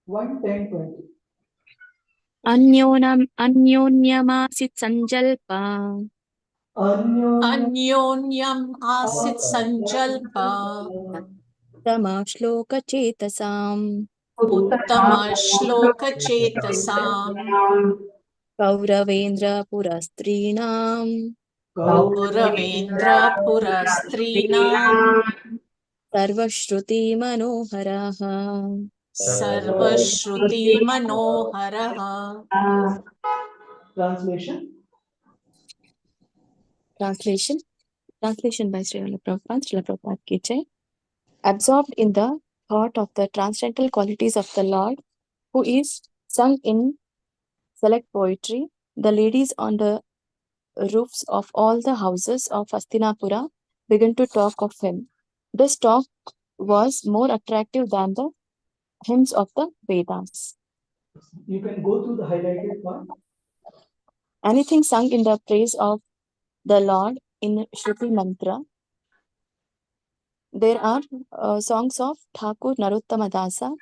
1, 10, 20. अन्योन्यमासीत् सञ्जल्पा अन्योन्यम् आसित् सञ्जल्पा उत्तमा श्लोकचेतसाम् उत्तमश्लोकचेतसाम् कौरवेन्द्रपुरस्त्रीणाम् कौरवेन्द्रपुरस्त्रीणाम् सर्वश्रुतिमनोहरः सर्वश्रुतिमनोहरः. Translation. Translation by Srila Prabhupada. Srila Prabhupada ki jai. Absorbed in the thought of the transcendental qualities of the Lord, who is sung in select poetry, the ladies on the roofs of all the houses of Hastinapura began to talk of him. This talk was more attractive than the hymns of the Vedas. You can go through the highlighted part. Anything sung in the praise of the Lord in Shruti Mantra. There are songs of Thakur Narottama Dasa,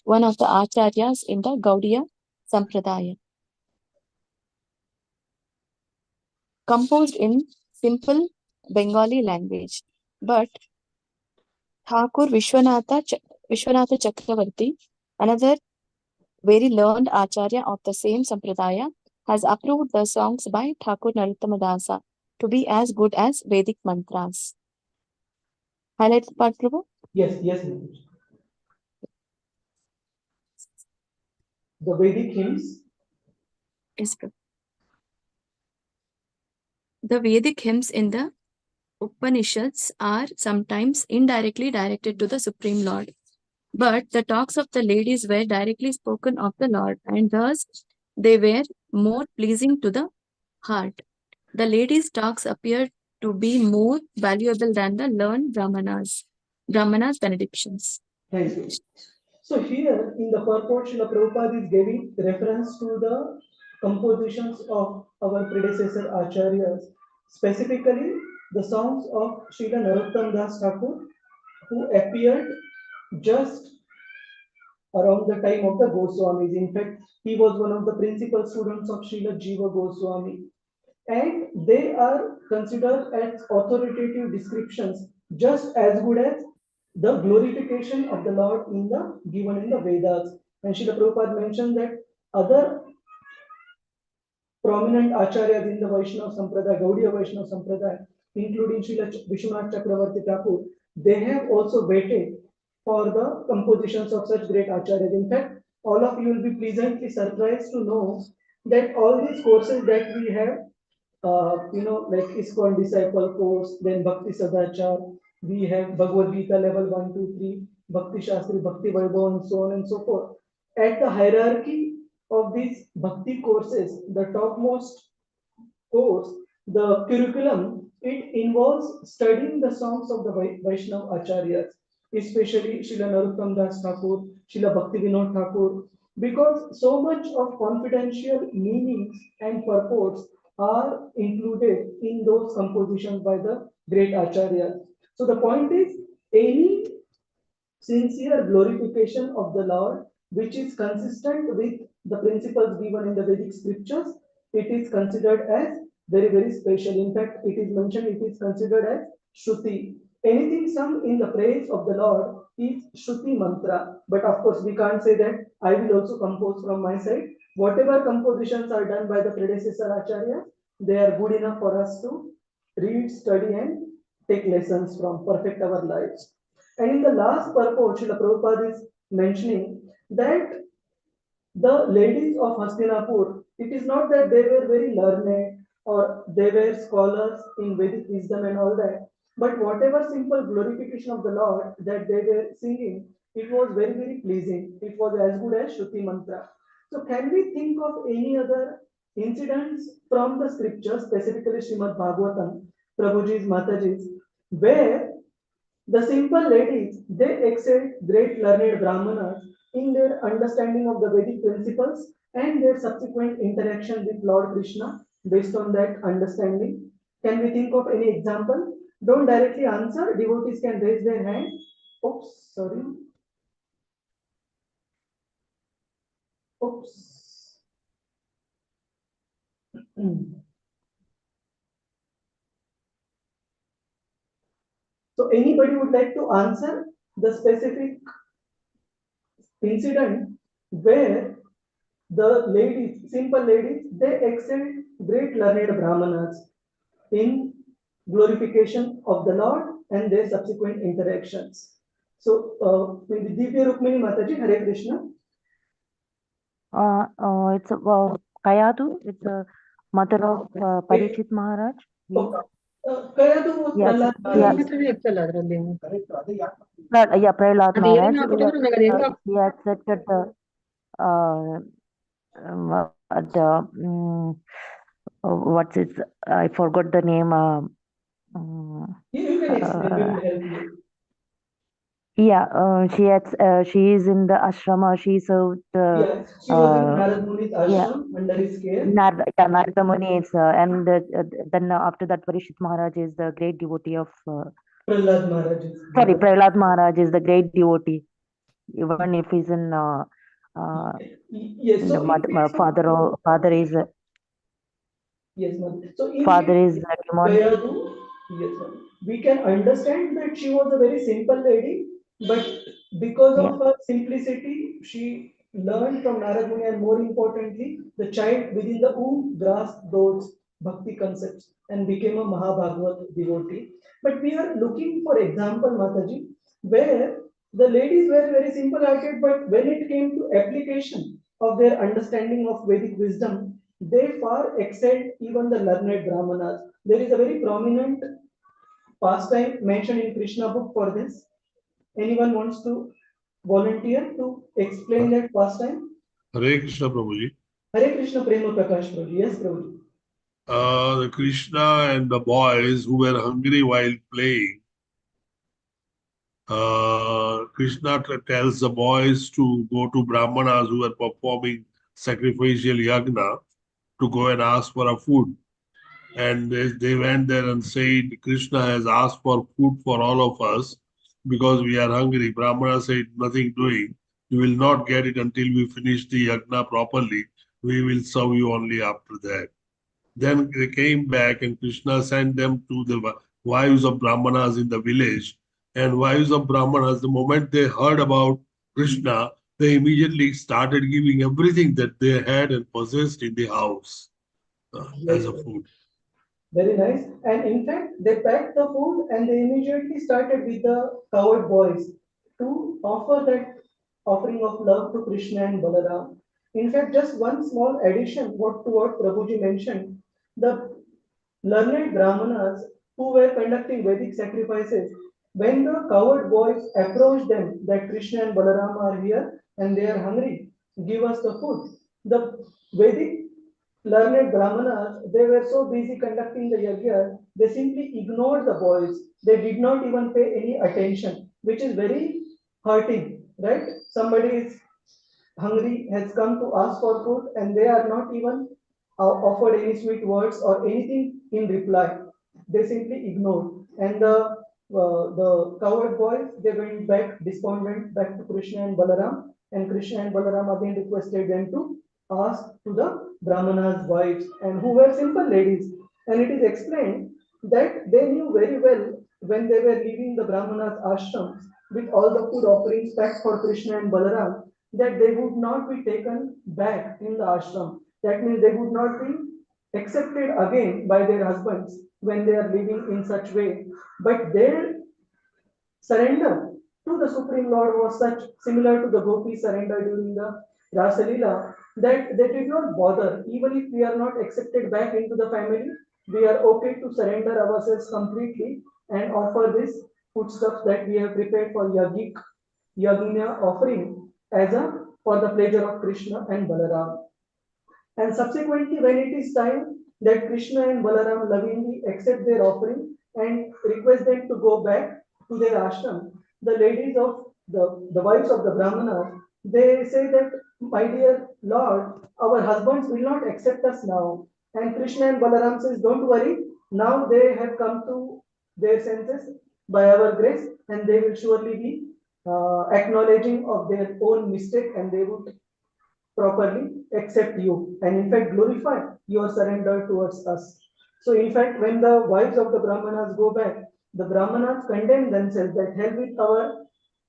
one of the acharyas in the Gaudiya Sampradaya, composed in simple Bengali language. But Thakur Vishwanatha Chakravarti, another very learned acharya of the same Sampradaya, has approved the songs by Thakur Narottama Dasa to be as good as Vedic mantras. Highlight the part, Prabhu? Yes, yes. The Vedic hymns. Yes, Prabhu. The Vedic hymns in the Upanishads are sometimes indirectly directed to the Supreme Lord. But the talks of the ladies were directly spoken of the Lord, and thus they were more pleasing to the heart. The ladies' talks appear to be more valuable than the learned Brahmanas' benedictions. Thank you. So here in the purport, Srila Prabhupada is giving reference to the compositions of our predecessor acharyas, specifically the songs of Srila Narottam Das Thakur, who appeared just around the time of the Goswamis. In fact, he was one of the principal students of Srila Jiva Goswami. And they are considered as authoritative descriptions, just as good as the glorification of the Lord given in the Vedas. And Srila Prabhupada mentioned that other prominent acharyas in the Vaishnava Sampradaya, Gaudiya Vaishnava Sampradaya, including Srila Vishwanath Chakravarti Thakur, they have also waited for the compositions of such great acharyas. In fact, all of you will be pleasantly surprised to know that all these courses that we have, like ISKCON Disciple course, then Bhakti Sadachar, we have Bhagavad Gita level 1, 2, 3, Bhakti Shastri, Bhakti Vaibhav, and so on and so forth. At the hierarchy of these Bhakti courses, the topmost course, the curriculum, it involves studying the songs of the Vaishnava Acharyas, especially Srila Narottam Das Thakur, Srila Bhakti Vinod Thakur, because so much of confidential meanings and purports are included in those compositions by the great Acharyas. So the point is, any sincere glorification of the Lord, which is consistent with the principles given in the Vedic scriptures, it is considered as very, very special. In fact, it is mentioned, it is considered as Shruti. Anything sung in the praise of the Lord is Shruti mantra. But of course, we can't say that I will also compose from my side. Whatever compositions are done by the predecessor Acharya, they are good enough for us to read, study, and take lessons from, perfect our lives. And in the last purport, Srila Prabhupada is mentioning that the ladies of Hastinapur, it is not that they were very learned or they were scholars in Vedic wisdom and all that, but whatever simple glorification of the Lord that they were singing, it was very, very pleasing. It was as good as Shruti mantra. So can we think of any other incidents from the scriptures, specifically Srimad Bhagavatam, Prabhuji's, Mataji's, where the simple ladies, they excelled great learned Brahmanas in their understanding of the Vedic principles and their subsequent interaction with Lord Krishna based on that understanding. Can we think of any example? Don't directly answer. Devotees can raise their hand. Oops, sorry. Oops. So anybody would like to answer the specific incident where the ladies, simple ladies, they excelled great learned brahmanas in glorification of the Lord and their subsequent interactions. So, Divya Rukmini Mataji, Hare Krishna. It's Kayadu. It's a mother of Parikshit Maharaj. Kayadu was Yes, Prahlad Maharaj. He accepted what's it? I forgot the name. You can explain. We will help you. Yeah, she is in the ashrama. She served Yes, she was in Narad Muni's ashram under his care. Narada Muni is, and then after that, Parikshit Maharaj is the great devotee of. Prahlad Maharaj. Sorry, Prahlad Maharaj is the great devotee, even if he's in. Yes, so father is. Yes, ma'am. So in Father is Kayadu, yes, ma'am. We can understand that she was a very simple lady, but because of her simplicity, she learned from Narad Muni, and more importantly, the child within the womb grasped those bhakti concepts and became a Mahabhagavat devotee. But we are looking for example, Mataji, where the ladies were very simple-hearted, but when it came to application of their understanding of Vedic wisdom, they far excelled even the learned brahmanas. There is a very prominent pastime mentioned in Krishna book for this. Anyone wants to volunteer to explain that pastime? Hare Krishna, Prabhuji. Hare Krishna, Prema Prakash Prabhu. Yes, Prabhuji. The Krishna and the boys who were hungry while playing, Krishna tells the boys to go to Brahmanas who were performing sacrificial yagna to go and ask for a food. And they went there and said, Krishna has asked for food for all of us because we are hungry. Brahmana said, nothing doing. You will not get it until we finish the yagna properly. We will serve you only after that. Then they came back and Krishna sent them to the wives of Brahmanas in the village. And wives of Brahmanas, the moment they heard about Krishna, they immediately started giving everything that they had and possessed in the house as a food. Very nice. And in fact, they packed the food and they immediately started with the cowherd boys to offer that offering of love to Krishna and Balaram. In fact, just one small addition to what Prabhuji mentioned, the learned brahmanas who were conducting Vedic sacrifices, when the cowherd boys approached them that Krishna and Balaram are here and they are hungry, give us the food. The Vedic learned brahmanas, they were so busy conducting the yajna, they simply ignored the boys. They did not even pay any attention, which is very hurting, right? Somebody is hungry, has come to ask for food, and they are not even offered any sweet words or anything in reply. They simply ignored. And the cowherd boys, they went back despondent back to Krishna and Balaram, and Krishna and Balaram again requested them to ask to the Brahmanas' wives, and who were simple ladies. And it is explained that they knew very well when they were leaving the Brahmanas' ashrams with all the food offerings packed for Krishna and Balaram, that they would not be taken back in the ashram. That means they would not be accepted again by their husbands when they are living in such way. But their surrender to the Supreme Lord was such similar to the Gopi surrender during the Rasa Leela that they did not bother. Even if we are not accepted back into the family, we are okay to surrender ourselves completely and offer this foodstuffs that we have prepared for Yagina offering as a for the pleasure of Krishna and Balaram. And subsequently, when it is time that Krishna and Balaram lovingly accept their offering and request them to go back to their ashram, the ladies of the wives of the Brahmanas, they say that, my dear Lord, our husbands will not accept us now. And Krishna and Balaram says, don't worry, now they have come to their senses by our grace, and they will surely be acknowledging of their own mistake, and they would properly except you, and in fact glorify your surrender towards us. So in fact, when the wives of the Brahmanas go back, the Brahmanas condemn themselves that hell with our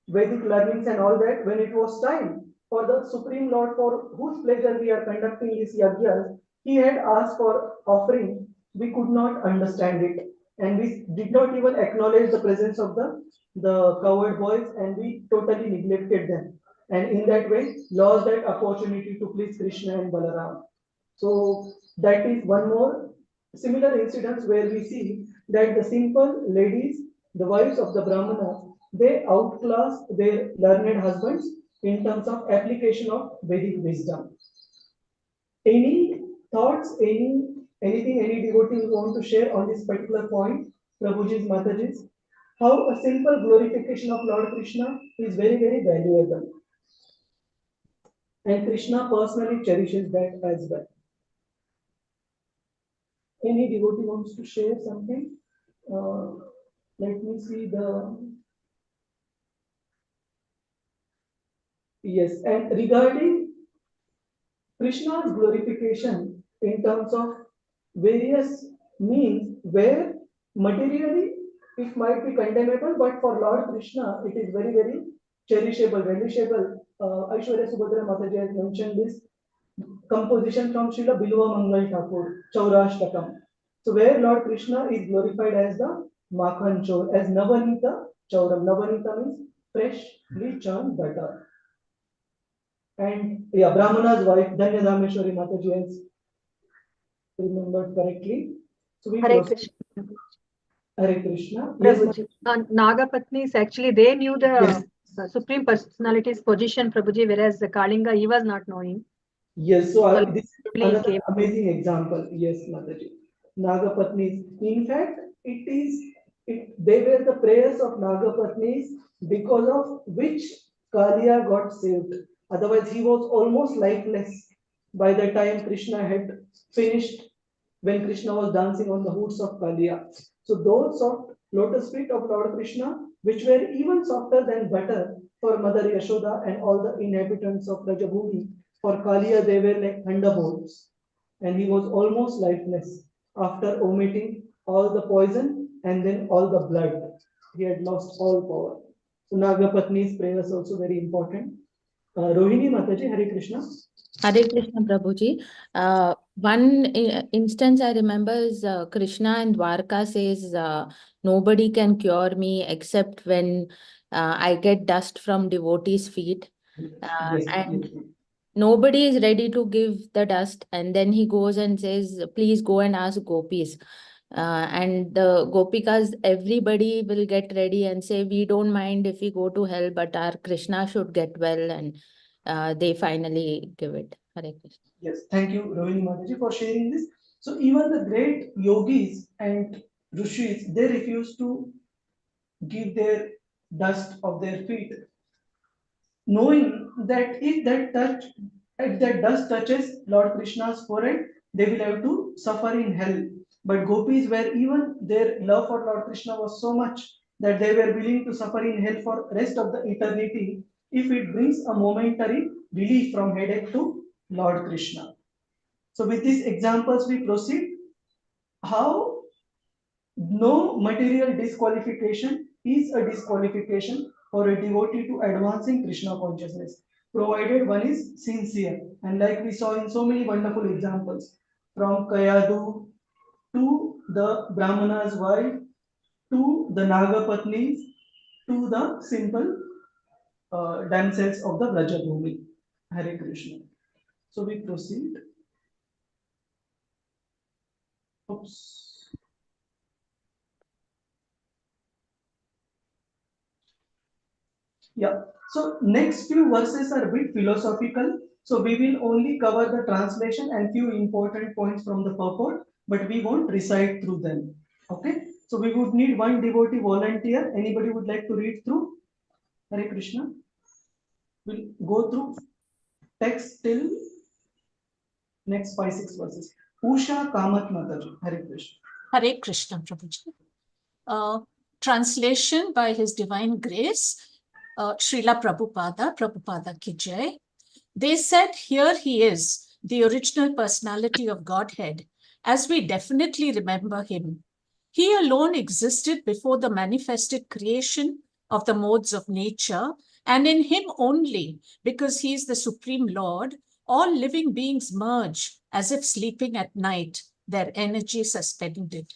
Vedic learnings and all that. When it was time for the Supreme Lord, for whose pleasure we are conducting these yagyas, he had asked for offering. We could not understand it, and we did not even acknowledge the presence of the coward boys, and we totally neglected them, and in that way lost that opportunity to please Krishna and Balaram. So that is one more similar incidents where we see that the simple ladies, the wives of the Brahmanas, they outclass their learned husbands in terms of application of Vedic wisdom. Any thoughts, anything any devotee want to share on this particular point, Prabhuji's, Mataji's? How a simple glorification of Lord Krishna is very, very valuable. And Krishna personally cherishes that as well. Any devotee wants to share something? Let me see the... Yes, and regarding Krishna's glorification in terms of various means where materially it might be condemnable, but for Lord Krishna it is very, very cherishable, relishable. Aishwarya Subhadra Mataji has mentioned this composition from Srila Bilwa Mangal Thakur, Chaurashtakam. So where Lord Krishna is glorified as the Makhan Chor, as Navanita Chauram. Navanita means freshly churned butter. And yeah, Brahmana's wife, Dhanya Dhameshwari Mataji has remembered correctly. So we Hare proceed. Krishna. Hare Krishna. Prabhuji. Yes, Nagapatnis, actually, they knew the yes. Supreme Personality's position, Prabhuji, whereas the Kalinga, he was not knowing. Yes, so So this is probably another came. amazing example. Yes, Mataji. Nagapatnis. In fact, they were the prayers of Nagapatnis because of which Kaliya got saved. Otherwise, he was almost lifeless by the time Krishna had finished, when Krishna was dancing on the hoods of Kaliya. So those soft lotus feet of Lord Krishna, which were even softer than butter for Mother Yashoda and all the inhabitants of Rajabhumi, for Kaliya they were like thunderbolts, and he was almost lifeless after omitting all the poison and then all the blood. He had lost all power. So Nagapatni's prayer is also very important. Rohini Mataji, Hare Krishna. Hare Krishna, Prabhuji. One instance I remember is Krishna in Dwarka says, nobody can cure me except when I get dust from devotees' feet. And nobody is ready to give the dust. And then he goes and says, please go and ask gopis. And the gopikas, everybody will get ready and say, we don't mind if we go to hell, but our Krishna should get well. And they finally give it. Hare Krishna. Yes, thank you, Rohini Mataji, for sharing this. So even the great yogis and rishis, they refuse to give their dust of their feet, knowing that if that dust touches Lord Krishna's forehead, they will have to suffer in hell. But gopis were, even their love for Lord Krishna was so much that they were willing to suffer in hell for rest of the eternity if it brings a momentary relief from headache to Lord Krishna. So with these examples we proceed. How no material disqualification is a disqualification for a devotee to advancing Krishna consciousness, provided one is sincere. And like we saw in so many wonderful examples, from Kayadu to the Brahmana's wife, to the Nagapatnis, to the simple damsels of the Vrajabhumi. Hare Krishna. So we proceed. Oops. Yeah, so next few verses are a bit philosophical. So we will only cover the translation and few important points from the purport, but we won't recite through them. Okay, so we would need one devotee volunteer. Anybody would like to read through? Hare Krishna. We'll go through text till next 5-6 verses. Usha Kamat Mataji. Hare Krishna. Hare Krishna, Prabhuji. Translation by His Divine Grace, Srila Prabhupada, Prabhupada ki Jai. They said, here he is, the original personality of Godhead, as we definitely remember him. He alone existed before the manifested creation of the modes of nature, and in him only, because he is the Supreme Lord, all living beings merge as if sleeping at night, their energy suspended.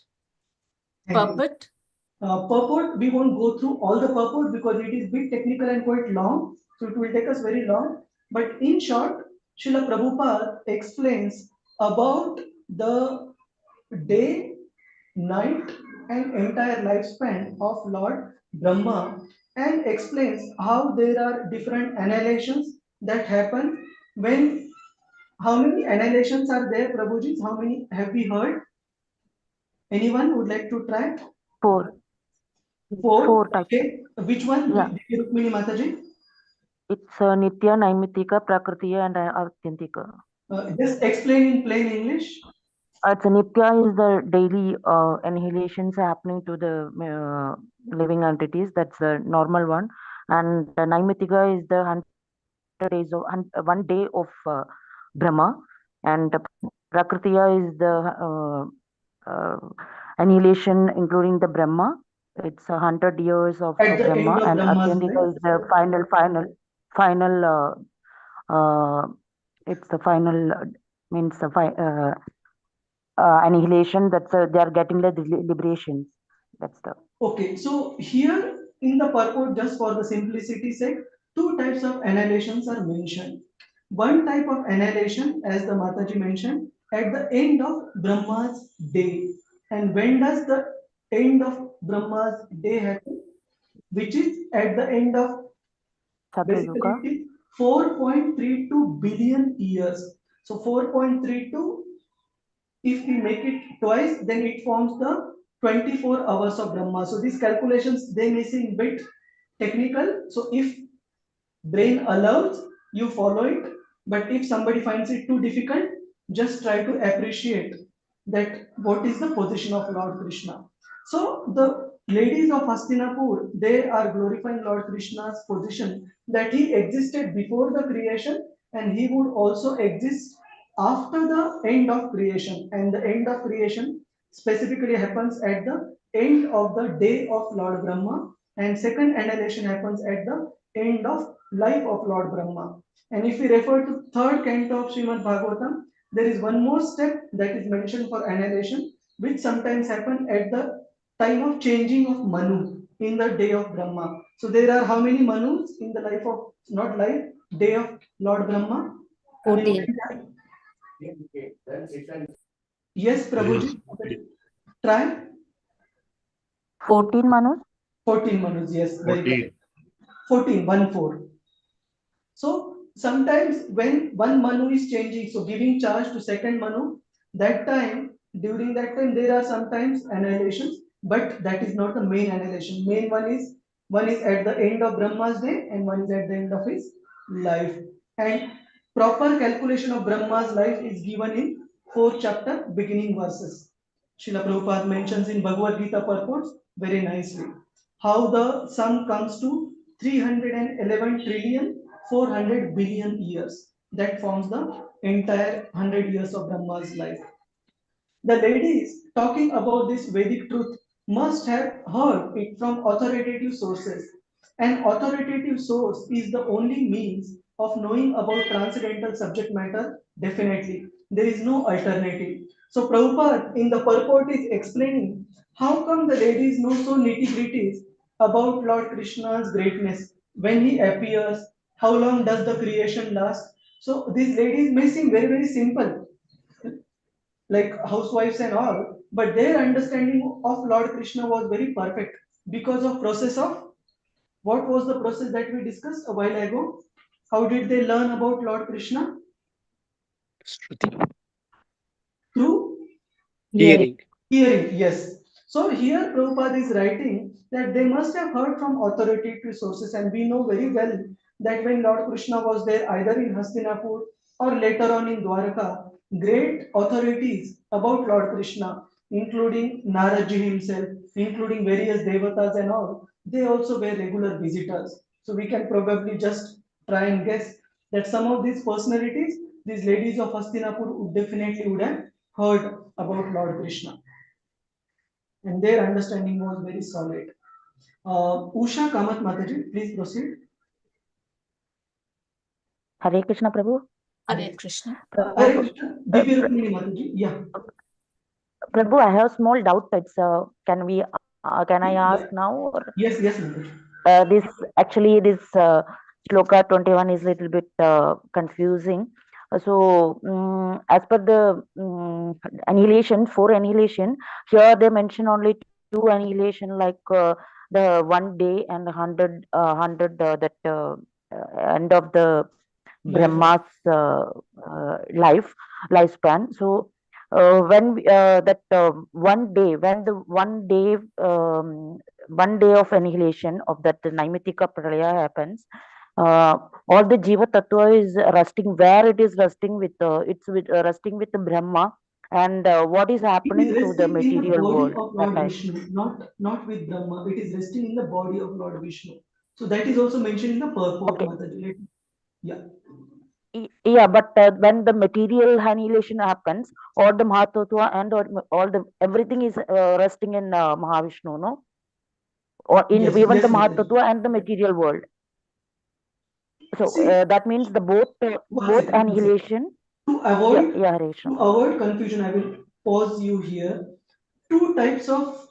Purport? Purport, we won't go through all the purport because it is bit technical and quite long, so it will take us very long. But in short, Srila Prabhupada explains about the day, night, and entire lifespan of Lord Brahma and explains how there are different annihilations that happen when. How many annihilations are there, Prabhuji? How many have we heard? Anyone would like to try? 4. Four. 4 types. Okay. Which one? Yeah. Rukmini Mataji? It's Nitya, Naimitika, Prakritiya, and Atyantika. Just explain in plain English. It's Nitya is the daily annihilations happening to the living entities. That's the normal one. And Naimitika is the 100 days of 1 day of Brahma. And Prakritiya is the annihilation including the Brahma. It's 100 years of Brahma, and Atyantika is the final. It's the final means the annihilation. That's they are getting the liberations. That's the. Okay, so here in the purport, just for the simplicity sake, 2 types of annihilations are mentioned. One type of annihilation, as the Mataji mentioned, at the end of Brahma's day. And when does the end of Brahma's day happen? Which is at the end of basically 4.32 billion years. So 4.32, if we make it twice, then it forms the 24 hours of Brahma. So these calculations, they may seem bit technical. So if brain allows, you follow it. But if somebody finds it too difficult, just try to appreciate that what is the position of Lord Krishna. So the ladies of Hastinapur, they are glorifying Lord Krishna's position that he existed before the creation and he would also exist after the end of creation. And the end of creation specifically happens at the end of the day of Lord Brahma, and second annihilation happens at the end of life of Lord Brahma. And if we refer to third canto of Srimad Bhagavatam, there is one more step that is mentioned for annihilation, which sometimes happen at the time of changing of Manu in the day of Brahma. So there are how many Manus in the life of, not life, day of Lord Brahma? 14. Yes, Prabhuji. Try. 14 Manus? 14 Manus, yes. 14. 14, 1 4. So sometimes when one Manu is changing, so giving charge to second Manu, that time, during that time, there are sometimes annihilations, but that is not the main annihilation. Main one is at the end of Brahma's day and one is at the end of his life. And proper calculation of Brahma's life is given in 4th chapter, beginning verses. Srila Prabhupada mentions in Bhagavad Gita purports very nicely how the sum comes to 311 trillion 400 billion years. That forms the entire 100 years of Brahma's life. The ladies talking about this Vedic truth must have heard it from authoritative sources. An authoritative source is the only means of knowing about transcendental subject matter, definitely. There is no alternative. So Prabhupada in the purport is explaining how come the ladies know so nitty-gritties about Lord Krishna's greatness, when he appears, how long does the creation last. So these ladies may seem very, very simple, like housewives and all, but their understanding of Lord Krishna was very perfect because of process of, what was the process that we discussed a while ago? How did they learn about Lord Krishna? Through Hearing. Hearing, yes. So here Prabhupada is writing that they must have heard from authoritative sources, and we know very well that when Lord Krishna was there, either in Hastinapur or later on in Dwaraka, great authorities about Lord Krishna, including Naradji himself, including various devatas and all, they also were regular visitors. So we can probably just try and guess that some of these personalities, these ladies of Hastinapur would have heard about Lord Krishna, and their understanding was very solid. Usha Kamat Mataji, please proceed. Hare Krishna, Prabhu. Hare Krishna. Hare Krishna. Divya Rukmini Mataji, yeah. Prabhu, I have a small doubt. It's can I ask now? Or? Yes, Mataji. This shloka 21 is a little bit confusing. So, as per the annihilation, 4 annihilation, here they mention only 2 annihilation, like the 1 day and 100, end of the Brahma's lifespan. So, when 1 day, when the 1 day of annihilation of that Naimitika Pralaya happens, all the Jiva Tattva is resting where it is resting with, resting with the Brahma, and what is happening to the material world that time? Vishnu, not with Brahma, it is resting in the body of Lord Vishnu. So that is also mentioned in the purport, Mataji. Yeah. Yeah, but when the material annihilation happens, all the Mahatattva and everything is resting in Mahavishnu, no? Or in even the Mahatattva and the material world. So that means the both annihilation. To avoid confusion, I will pause you here. 2 types of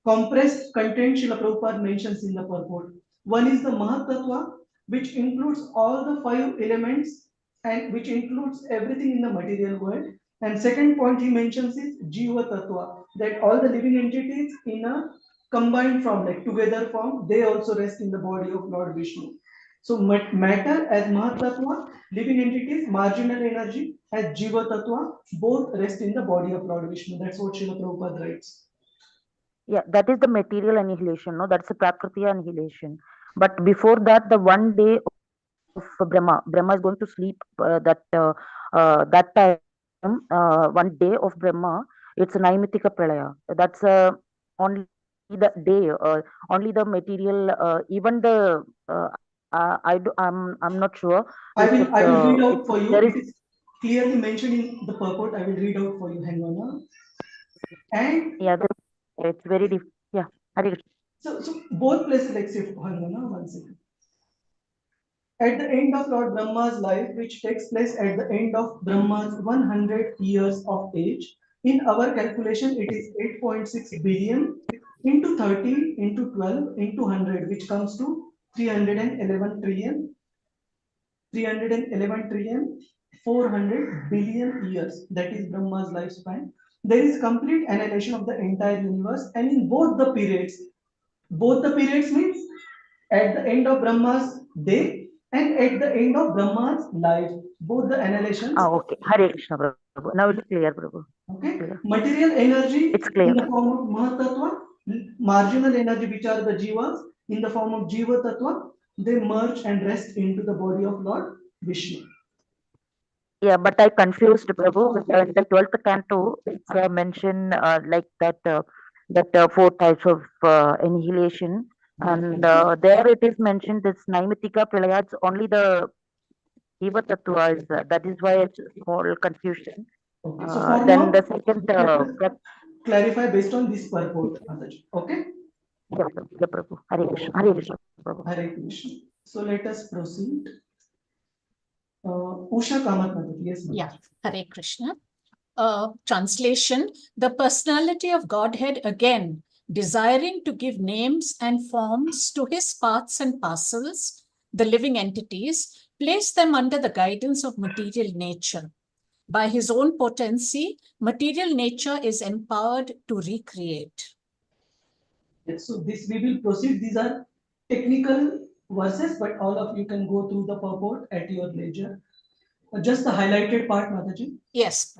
compressed content Srila Prabhupada mentions in the purport. One is the Mahatattva, which includes all the 5 elements and which includes everything in the material world. And second point he mentions is Jiva Tattva, that all the living entities in a combined form, like together form, they also rest in the body of Lord Vishnu. So matter as Mahatattva, living entities, marginal energy as Jiva Tattva, both rest in the body of Lord Vishnu. That's what Srila Prabhupada writes. Yeah, that is the material annihilation, no? That's the Prakriti annihilation. But before that, the 1 day of Brahma is going to sleep, that time, 1 day of Brahma, it's a Naimitika Pralaya. That's only the day, only the material, even the, I'm not sure. I will read out for you. It is clearly mentioned in the purport. I will read out for you. Hang on. And yeah, it's very different. Yeah. So both places, like say, hang on, 1 second. At the end of Lord Brahma's life, which takes place at the end of Brahma's 100 years of age, in our calculation, it is 8.6 billion into 30 into 12 into 100, which comes to 311 trillion, 400 billion years. That is Brahma's lifespan. There is complete annihilation of the entire universe, and in both the periods means at the end of Brahma's day and at the end of Brahma's life, both the annihilations. Okay. Hare Krishna, Prabhu. Now it's clear, Prabhu. Okay. Clear. Material energy it's clear. In the form of Mahatattva, marginal energy, which are the Jivas, in the form of Jiva Tattva, they merge and rest into the body of Lord Vishnu. Yeah, but I confused, Prabhu. In the 12th canto, it's mentioned like that 4 types of annihilation, and there it is mentioned this Naimitika Pralaya. It's only the Jiva Tattva is that is why it's all confusion. Okay, so for then now, the second clarify based on this purport, Mataji. Okay. Yeah, Prabhu. Hare Krishna. Hare Krishna, Prabhu. Hare Krishna. So let us proceed. Usha Kamat Mataji. Yes, Mataji. Yeah, Hare Krishna. Translation: the personality of Godhead, again desiring to give names and forms to his parts and parcels, the living entities, place them under the guidance of material nature. By his own potency, material nature is empowered to recreate. Yes, so this we will proceed. These are technical verses, but all of you can go through the purport at your leisure. Just the highlighted part, Mataji. Yes,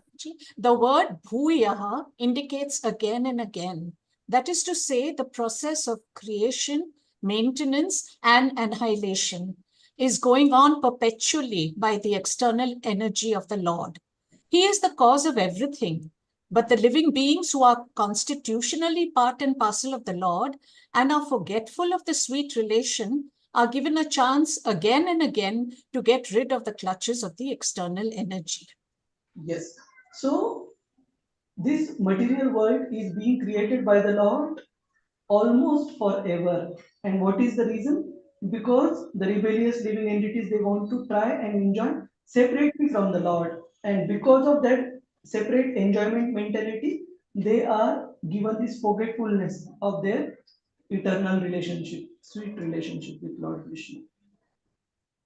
the word bhuyaha indicates again and again. That is to say, the process of creation, maintenance, and annihilation is going on perpetually by the external energy of the Lord. He is the cause of everything, but the living beings who are constitutionally part and parcel of the Lord and are forgetful of the sweet relation are given a chance again and again to get rid of the clutches of the external energy. Yes. So this material world is being created by the Lord almost forever. And what is the reason? Because the rebellious living entities, they want to try and enjoy separately from the Lord. And because of that separate enjoyment mentality, they are given this forgetfulness of their eternal relationship, sweet relationship with Lord Krishna.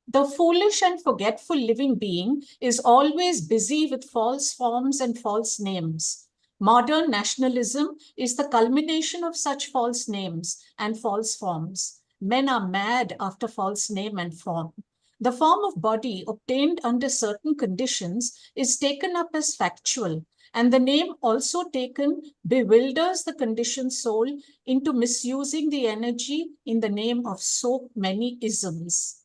The foolish and forgetful living being is always busy with false forms and false names. Modern nationalism is the culmination of such false names and false forms. Men are mad after false name and form. The form of body obtained under certain conditions is taken up as factual, and the name also taken bewilders the conditioned soul into misusing the energy in the name of so many isms.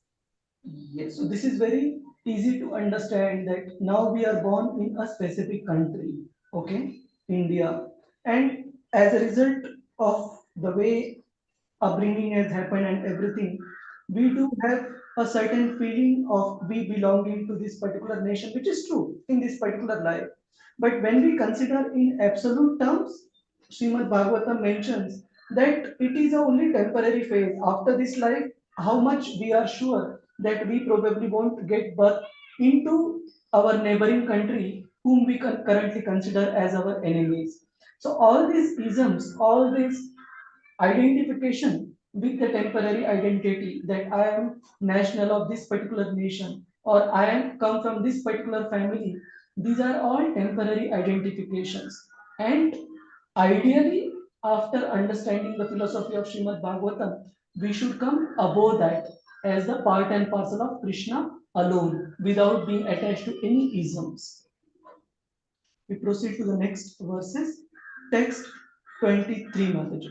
Yes, so this is very easy to understand that now we are born in a specific country, okay, India, and as a result of the way upbringing has happened and everything, we do have a certain feeling of we belonging to this particular nation, which is true in this particular life. But when we consider in absolute terms, Srimad Bhagavatam mentions that it is a only temporary phase. After this life, how much we are sure that we probably won't get birth into our neighboring country, whom we currently consider as our enemies. So all these isms, all these identification with the temporary identity that I am national of this particular nation or I am come from this particular family. These are all temporary identifications. And ideally, after understanding the philosophy of Srimad Bhagavatam, we should come above that as the part and parcel of Krishna alone without being attached to any isms. We proceed to the next verses. Text 23, Mataji.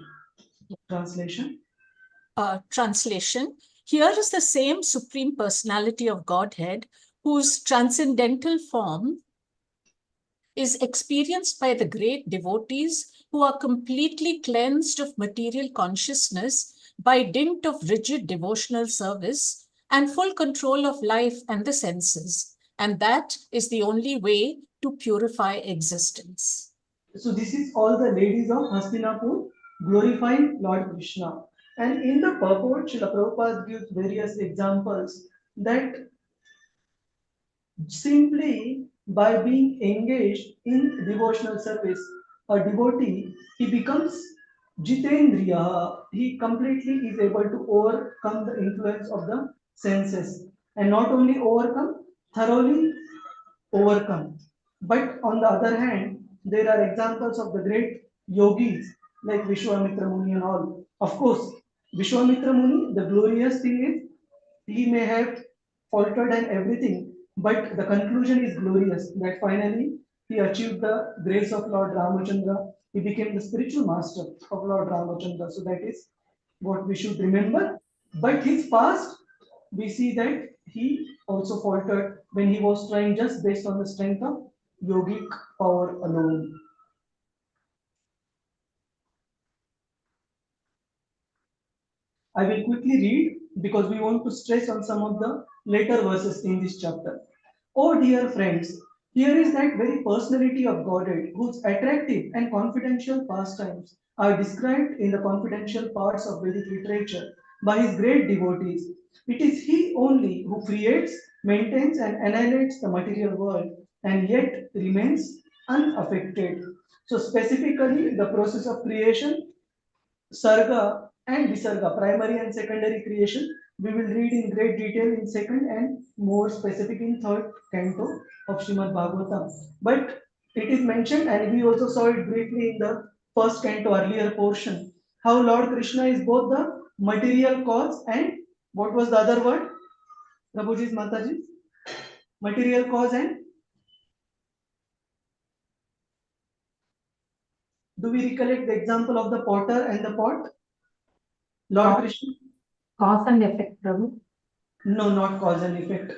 Translation. Translation. Here is the same Supreme Personality of Godhead whose transcendental form is experienced by the great devotees who are completely cleansed of material consciousness by dint of rigid devotional service and full control of life and the senses. And that is the only way to purify existence. So this is all the ladies of Hastinapur glorifying Lord Krishna. And in the purport, Srila Prabhupada gives various examples that simply by being engaged in devotional service, a devotee, he becomes Jitendriya. He completely is able to overcome the influence of the senses. And not only overcome, thoroughly overcome. But on the other hand, there are examples of the great yogis like Vishwamitra Muni and all. Of course, Vishwamitra Muni, the glorious thing is he may have faltered and everything, but the conclusion is glorious that finally he achieved the grace of Lord Ramachandra. He became the spiritual master of Lord Ramachandra. So that is what we should remember. But his past, we see that he also faltered when he was trying just based on the strength of yogic power alone. I will quickly read because we want to stress on some of the later verses in this chapter. Oh dear friends, here is that very personality of Godhead whose attractive and confidential pastimes are described in the confidential parts of Vedic literature by his great devotees. It is he only who creates, maintains, and annihilates the material world and yet remains unaffected. So, specifically, the process of creation, Sarga and Visarga, primary and secondary creation, we will read in great detail in second and more specific in third canto of Srimad Bhagavatam. But it is mentioned, and we also saw it briefly in the first canto earlier portion, how Lord Krishna is both the material cause and what was the other word? Prabhuji's Mataji? Material cause and do we recollect the example of the potter and the pot? Lord Krishna? Cause and effect, Prabhu. No, not cause and effect.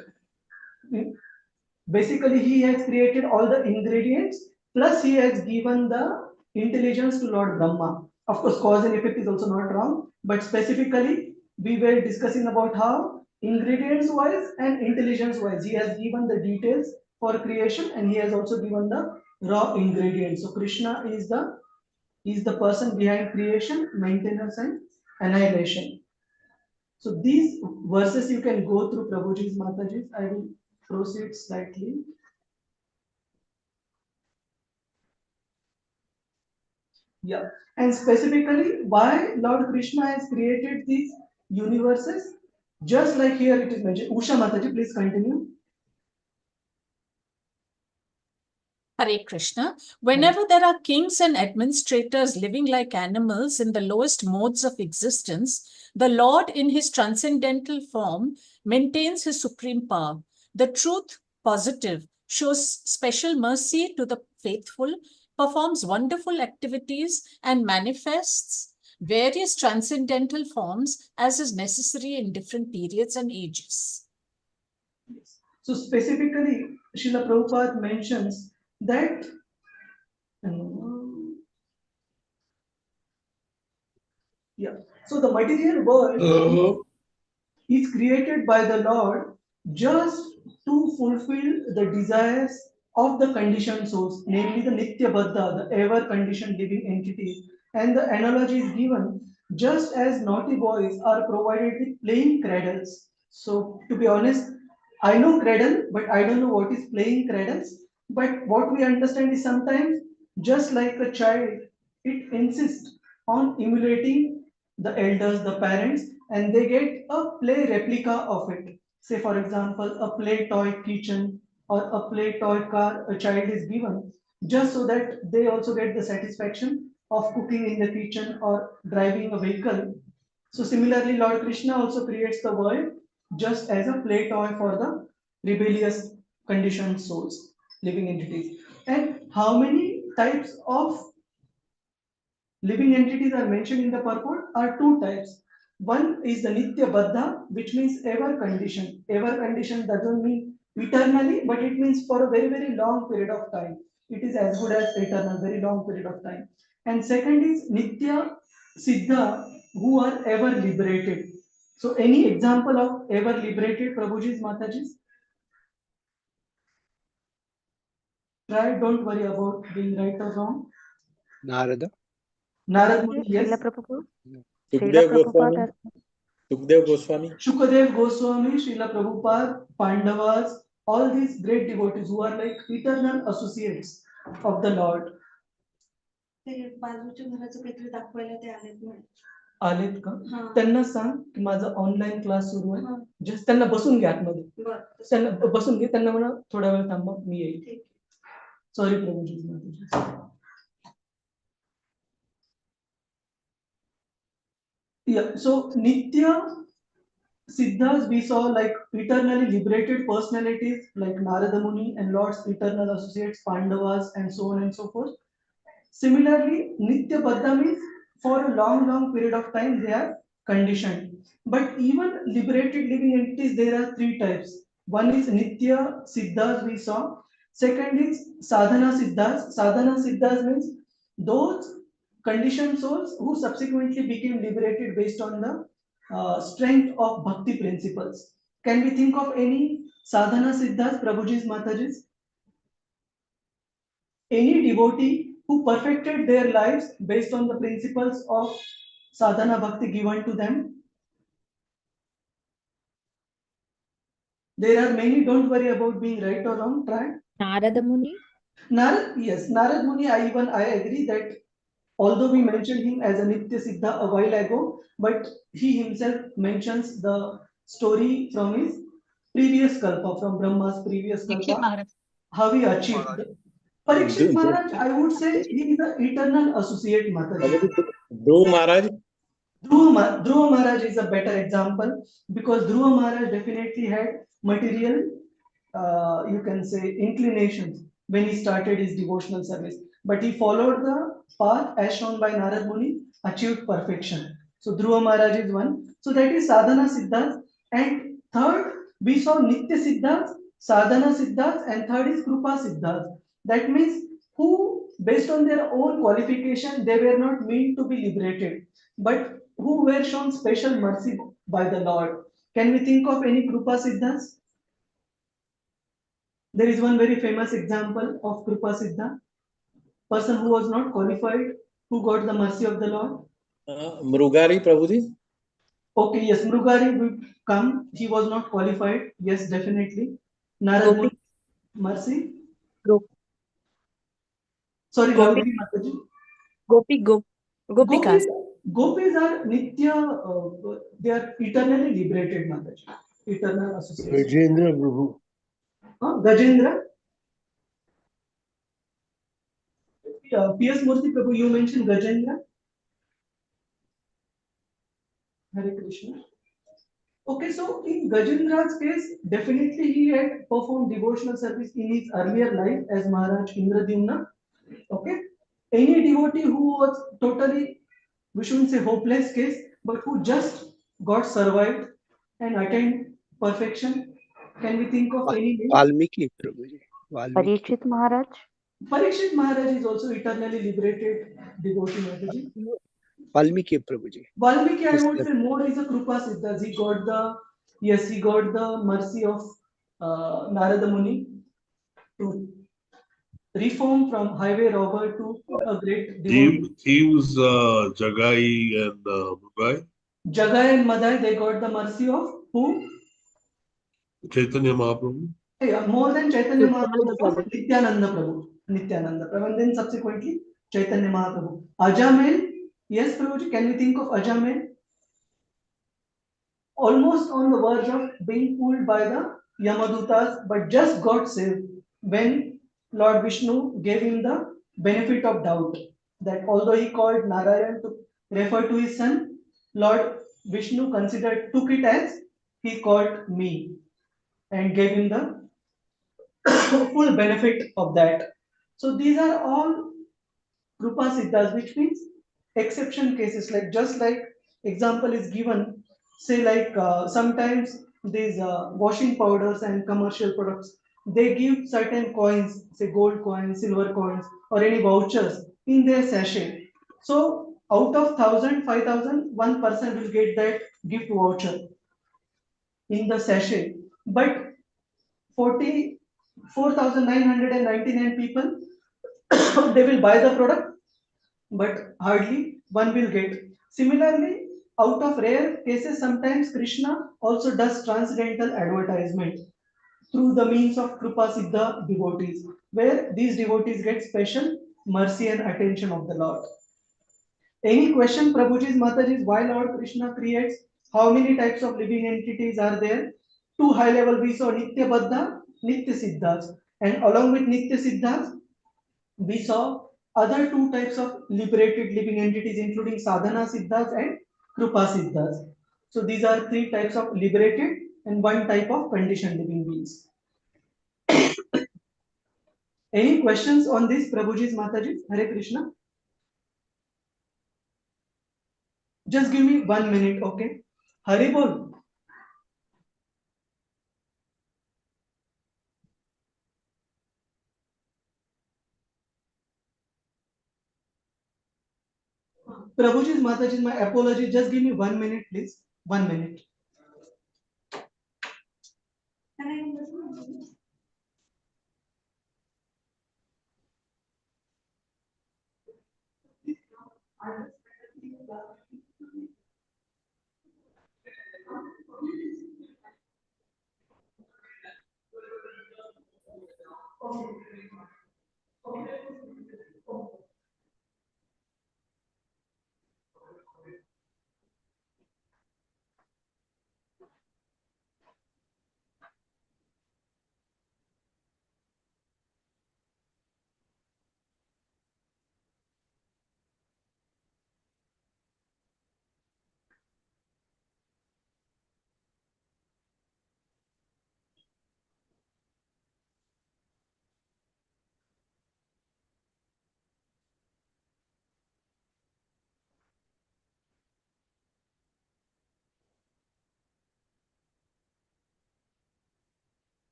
Basically, he has created all the ingredients, plus he has given the intelligence to Lord Brahma. Of course, cause and effect is also not wrong, but specifically, we were discussing about how ingredients wise and intelligence wise, he has given the details for creation and he has also given the raw ingredients. So Krishna is the person behind creation, maintenance and annihilation. So these verses you can go through Prabhuji's, Mataji's. I will proceed slightly. Yeah, and specifically why Lord Krishna has created these universes, just like here it is mentioned. Usha Mataji, please continue. Hare Krishna. Whenever there are kings and administrators living like animals in the lowest modes of existence, the Lord in his transcendental form maintains his supreme power. The truth positive shows special mercy to the faithful, performs wonderful activities, and manifests various transcendental forms as is necessary in different periods and ages. So specifically, Srila Prabhupada mentions that so the material world is created by the Lord just to fulfill the desires of the conditioned souls, namely the Nitya Baddha, the ever conditioned living entities. And the analogy is given just as naughty boys are provided with playing cradles. So, to be honest, I know cradle, but I don't know what is playing cradles. But what we understand is sometimes, just like a child, it insists on emulating the elders, the parents, and they get a play replica of it. Say, for example, a play toy kitchen or a play toy car a child is given, just so that they also get the satisfaction of cooking in the kitchen or driving a vehicle. So similarly, Lord Krishna also creates the world just as a play toy for the rebellious conditioned souls, living entities. And how many types of living entities are mentioned in the purport are two types. One is the Nitya Baddha, which means ever conditioned. Ever conditioned doesn't mean eternally, but it means for a very, very long period of time. It is as good as eternal, very long period of time. And second is Nitya Siddha, who are ever liberated. So any example of ever liberated, Prabhuji's, Mataji's? Try, don't worry about being right or wrong. Narada. Narad Muni, yes. Srila Prabhupada. Sukdev Goswami. Sukdev Goswami. Shukadev Goswami, Srila Prabhupada, Pandavas, all these great devotees who are like eternal associates of the Lord. आलेत का त्यांना सांग की माझा online class सुरू आहे just त्यांना बसून घ्या आतमध्ये त्यांना बसून घे त्यांना म्हणा थोडा वेळ थांबा मी येईल sorry Prabhuji Yeah, so Nitya Siddhas we saw like eternally liberated personalities like Narada Muni and Lord's eternal associates Pandavas and so on and so forth. Similarly, Nitya Baddha means for a long, long period of time they are conditioned. But even liberated living entities, there are three types. One is Nitya Siddhas we saw. Second is Sadhana Siddhas. Sadhana Siddhas means those conditioned souls who subsequently became liberated based on the strength of Bhakti principles. Can we think of any Sadhana Siddhas, Prabhuji's, Mataji's? Any devotee who perfected their lives based on the principles of sadhana bhakti given to them. There are many, don't worry about being right or wrong, try. Narada Muni? Narad, yes, Narad Muni, I agree that although we mentioned him as a Nitya Siddha a while ago, but he himself mentions the story from his previous kalpa, from Brahma's previous kalpa, how he achieved. Parikshit Maharaj, I would say he is the eternal associate Maharaj. Dhruva Maharaj. Dhruva Maharaj is a better example because Dhruva Maharaj definitely had material, you can say, inclinations when he started his devotional service. But he followed the path as shown by Narad Muni, achieved perfection. So Dhruva Maharaj is one. So that is Sadhana Siddhas. And third, we saw Nitya Siddhas, Sadhana Siddhas, and third is Krupa Siddhas. That means who, based on their own qualification, they were not meant to be liberated, but who were shown special mercy by the Lord. Can we think of any Krupa Siddhas? There is one very famous example of Krupa Siddha, person who was not qualified, who got the mercy of the Lord. Mrugari Prabhuji. Okay, yes, Mrugari will come. He was not qualified. Yes, definitely. Narad Muni, mercy. Sorry, Gopi, loudly, Mataji. Gopikas. Gopis are Nitya, they are eternally liberated, Mataji. Eternal association. Gajendra Prabhu. Gajendra. P.S. Murthy Prabhu, you mentioned Gajendra. Hare Krishna. Okay, so in Gajendra's case, definitely he had performed devotional service in his earlier life as Maharaj Indradyumna. Okay, any devotee who was totally, we shouldn't say hopeless case, but who just got survived and attained perfection. Can we think of any names? Valmiki Prabhuji. Parikshit Maharaj. Parikshit Maharaj is also eternally liberated devotee, Mataji. Valmiki Prabhuji. Valmiki, I would say more is a Krupa Siddhas. He got the mercy of Narada Muni to reform from highway robber to a great devotee. He was Jagai and Mugai. Jagai and Madai, they got the mercy of who? Chaitanya Mahaprabhu. Yeah, more than Chaitanya Mahaprabhu was Nityananda Prabhu. Nityananda Prabhu. And then subsequently Chaitanya Mahaprabhu. Ajamel, yes, Prabhuji, can we think of Ajamel? Almost on the verge of being pulled by the Yamadutas, but just got saved when Lord Vishnu gave him the benefit of doubt. That although he called Narayan to refer to his son, Lord Vishnu took it as he called me and gave him the full benefit of that. So these are all Krupa Siddhas, which means exception cases. Like just like example is given, say like sometimes these washing powders and commercial products, they give certain coins, say gold coins, silver coins, or any vouchers in their sachet. So out of 1,000, 5,000, 1% will get that gift voucher in the sachet. But 44,999 people, they will buy the product, but hardly one will get. Similarly, out of rare cases, sometimes Krishna also does transcendental advertisement through the means of Krupa Siddha devotees, where these devotees get special mercy and attention of the Lord. Any question, Prabhuji's Mataji's, why Lord Krishna creates? How many types of living entities are there? Two high level we saw Nitya Baddha, Nitya Siddhas. And along with Nitya Siddhas, we saw other two types of liberated living entities, including Sadhana Siddhas and Krupa Siddhas. So these are three types of liberated and one type of conditioned living beings. Any questions on this, Prabhuji's Mataji? Hare Krishna. Just give me 1 minute, okay? Hare Bol. Prabhuji's Mataji, my apology. Just give me 1 minute, please. 1 minute.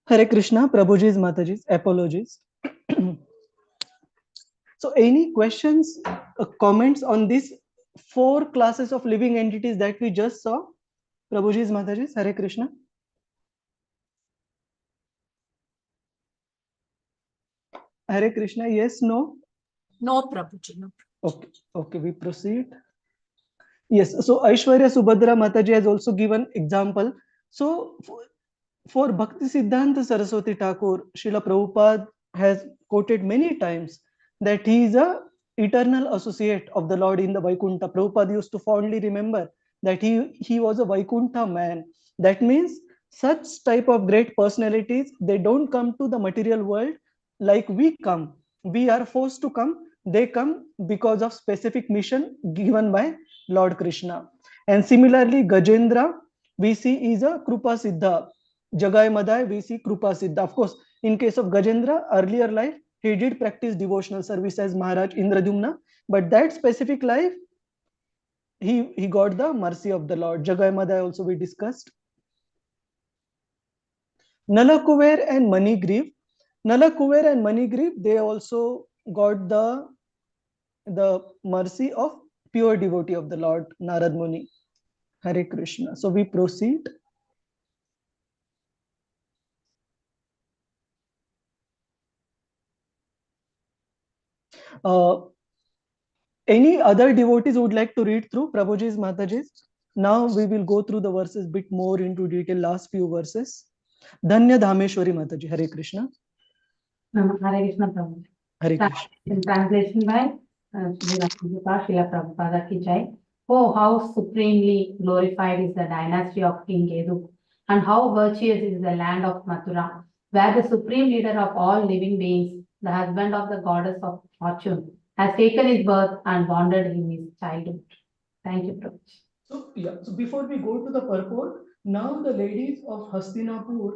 Hare Krishna, Prabhuji's, Mataji's, apologies. So any questions, comments on these 4 classes of living entities that we just saw? Prabhuji's, Mataji's, Hare Krishna. Hare Krishna, yes, no? No, Prabhuji, no. Okay, okay, we proceed. Yes, so Aishwarya Subhadra Mataji has also given example. So for Bhakti Siddhanta Saraswati Thakur, Srila Prabhupada has quoted many times that he is a eternal associate of the Lord in the Vaikuntha. Prabhupada used to fondly remember that he was a Vaikuntha man. That means such type of great personalities, they don't come to the material world like we come. We are forced to come. They come because of specific mission given by Lord Krishna. And similarly, Gajendra, we see is a Krupa Siddha. Jagai Madai, we see Krupa Siddha. Of course, in case of Gajendra, earlier life, he did practice devotional service as Maharaj Indradumna, but that specific life, he got the mercy of the Lord. Jagai Madai also we discussed. Nalakuver and Manigriv. Nalakuver and Manigriv, they also got the mercy of pure devotee of the Lord, Narad Muni. Hare Krishna. So we proceed. Any other devotees would like to read through Prabhuji's, Mataji's? Now we will go through the verses bit more into detail, last few verses. Dhanya Dhameshwari Mataji, Hare Krishna. Hare Krishna Prabhu. Hare Krishna. In translation by Srila Prabhupada ki jai. Oh, how supremely glorified is the dynasty of King Kedu, and how virtuous is the land of Mathura, where the supreme leader of all living beings, the husband of the goddess of fortune, has taken his birth and wandered in his childhood. Thank you, Prabhu. So before we go to the purport, now the ladies of Hastinapur,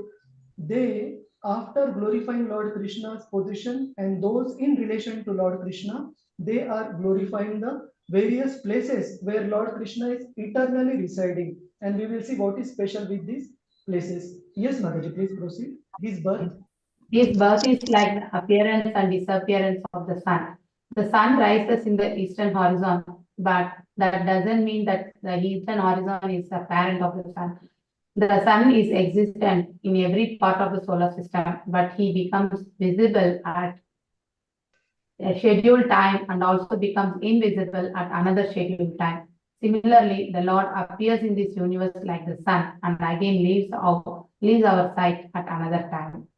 they, after glorifying Lord Krishna's position and those in relation to Lord Krishna, they are glorifying the various places where Lord Krishna is eternally residing. And we will see what is special with these places. Yes, Mataji, please proceed. His birth. His birth is like the appearance and disappearance of the sun. The sun rises in the eastern horizon, but that doesn't mean that the eastern horizon is the parent of the sun. The sun is existent in every part of the solar system, but he becomes visible at a scheduled time and also becomes invisible at another scheduled time. Similarly, the Lord appears in this universe like the sun and again leaves our sight at another time.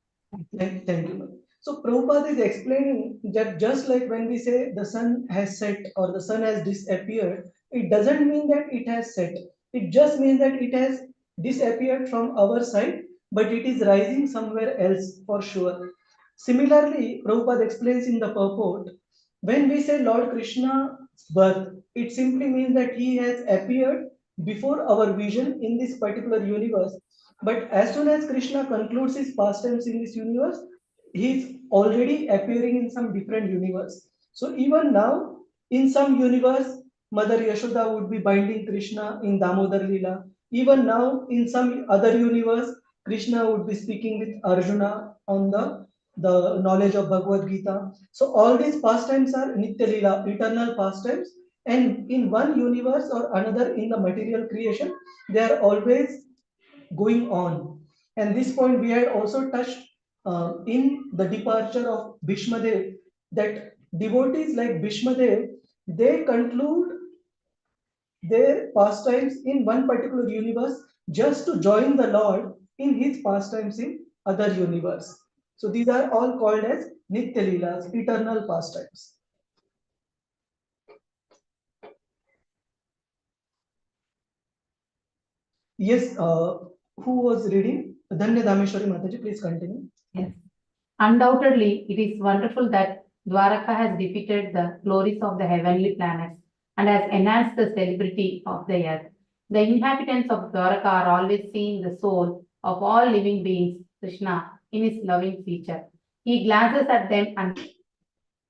Thank you. So Prabhupada is explaining that just like when we say the sun has set or the sun has disappeared, it doesn't mean that it has set. It just means that it has disappeared from our side, but it is rising somewhere else for sure. Similarly, Prabhupada explains in the purport, when we say Lord Krishna's birth, it simply means that he has appeared before our vision in this particular universe. But as soon as Krishna concludes his pastimes in this universe, he is already appearing in some different universe. So even now, in some universe, Mother Yashoda would be binding Krishna in Damodar Lila. Even now, in some other universe, Krishna would be speaking with Arjuna on the knowledge of Bhagavad Gita. So all these pastimes are Nitya Lila, eternal pastimes. And in one universe or another in the material creation, they are always going on. And this point we had also touched in the departure of Bhishmadev, that devotees like Bhishmadev, they conclude their pastimes in one particular universe just to join the Lord in his pastimes in other universe. So these are all called as Nitya Leelas, eternal pastimes. Yes, who was reading? Dhanya Dhameshwari Mataji, please continue. Yes. Undoubtedly, it is wonderful that Dwaraka has defeated the glories of the heavenly planets and has enhanced the celebrity of the earth. The inhabitants of Dwaraka are always seeing the soul of all living beings, Krishna, in his loving feature. He glances at them and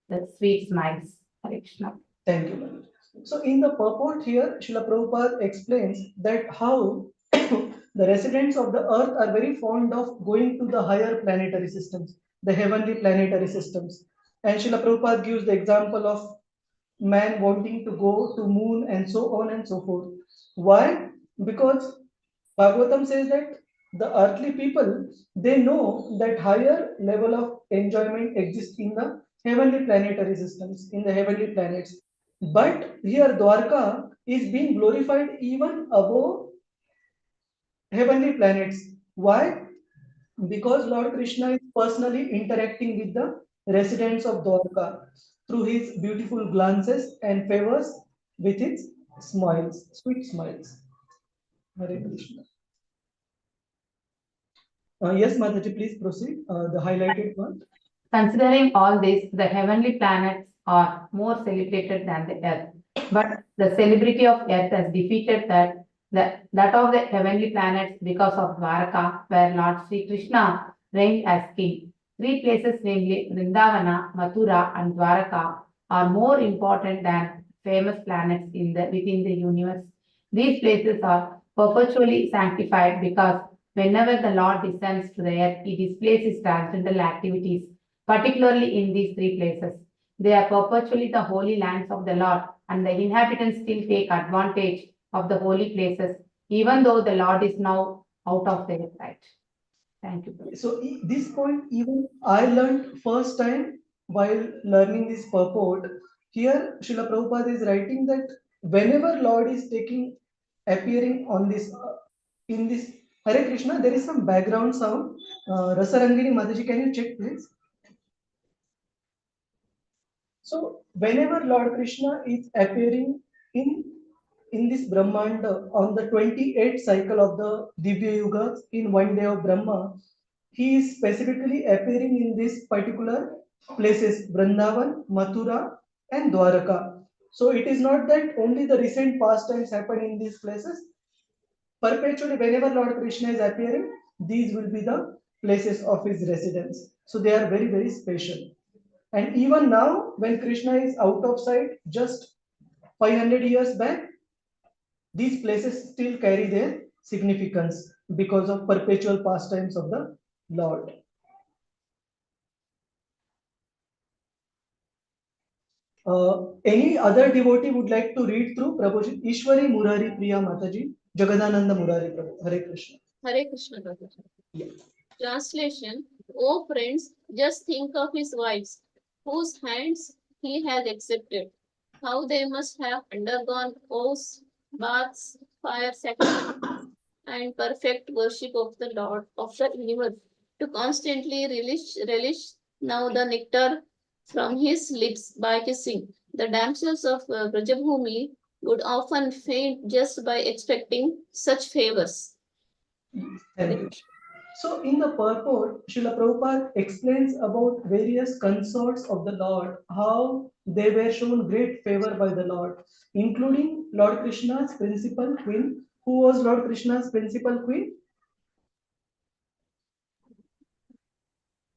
the sweet smiles. Hare Krishna. Thank you, Manu. So in the purport here, Srila Prabhupada explains that how the residents of the earth are very fond of going to the higher planetary systems, the heavenly planetary systems. And Srila Prabhupada gives the example of man wanting to go to moon and so on and so forth. Why? Because Bhagavatam says that the earthly people, they know that higher level of enjoyment exists in the heavenly planetary systems, in the heavenly planets. But here Dwarka is being glorified even above heavenly planets. Why? Because Lord Krishna is personally interacting with the residents of Dwarka through his beautiful glances and favors with his smiles, sweet smiles. Hare Krishna. Yes, Mataji, please proceed. The highlighted one. Considering all this, the heavenly planets are more celebrated than the earth. But the celebrity of earth has defeated that of the heavenly planets because of Dwaraka, where Lord Sri Krishna reigned as king. Three places, namely Vrindavana, Mathura, and Dwaraka, are more important than famous planets within the universe. These places are perpetually sanctified because whenever the Lord descends to the earth, he displays his transcendental activities, particularly in these three places. They are perpetually the holy lands of the Lord, and the inhabitants still take advantage of the holy places, even though the Lord is now out of their sight. Thank you. So this point, even I learned first time while learning this purport. Here, Srila Prabhupada is writing that whenever Lord is appearing on this, in this Hare Krishna, there is some background sound. Rasarangini Mataji, can you check please? So whenever Lord Krishna is appearing in this Brahmanda on the 28th cycle of the Divya Yugas in one day of Brahma, he is specifically appearing in these particular places, Vrindavan, Mathura, and Dwaraka. So it is not that only the recent pastimes happen in these places. Perpetually, whenever Lord Krishna is appearing, these will be the places of his residence. So they are very, very special. And even now, when Krishna is out of sight, just 500 years back, these places still carry their significance because of perpetual pastimes of the Lord. Any other devotee would like to read through Prabhuji? Ishwari Murari Priya Mataji, Jagadananda Murari Prabhu. Hare Krishna. Hare Krishna, Prabhu. Yeah. Translation. Oh friends, just think of his wives, whose hands he has accepted. How they must have undergone oaths, baths, fire sacrifices, and perfect worship of the Lord of the universe to constantly relish now the nectar from his lips by kissing. The damsels of Brajabhumi would often faint just by expecting such favors. Thank you. So in the purport, Srila Prabhupada explains about various consorts of the Lord, how they were shown great favor by the Lord, including Lord Krishna's principal queen. Who was Lord Krishna's principal queen?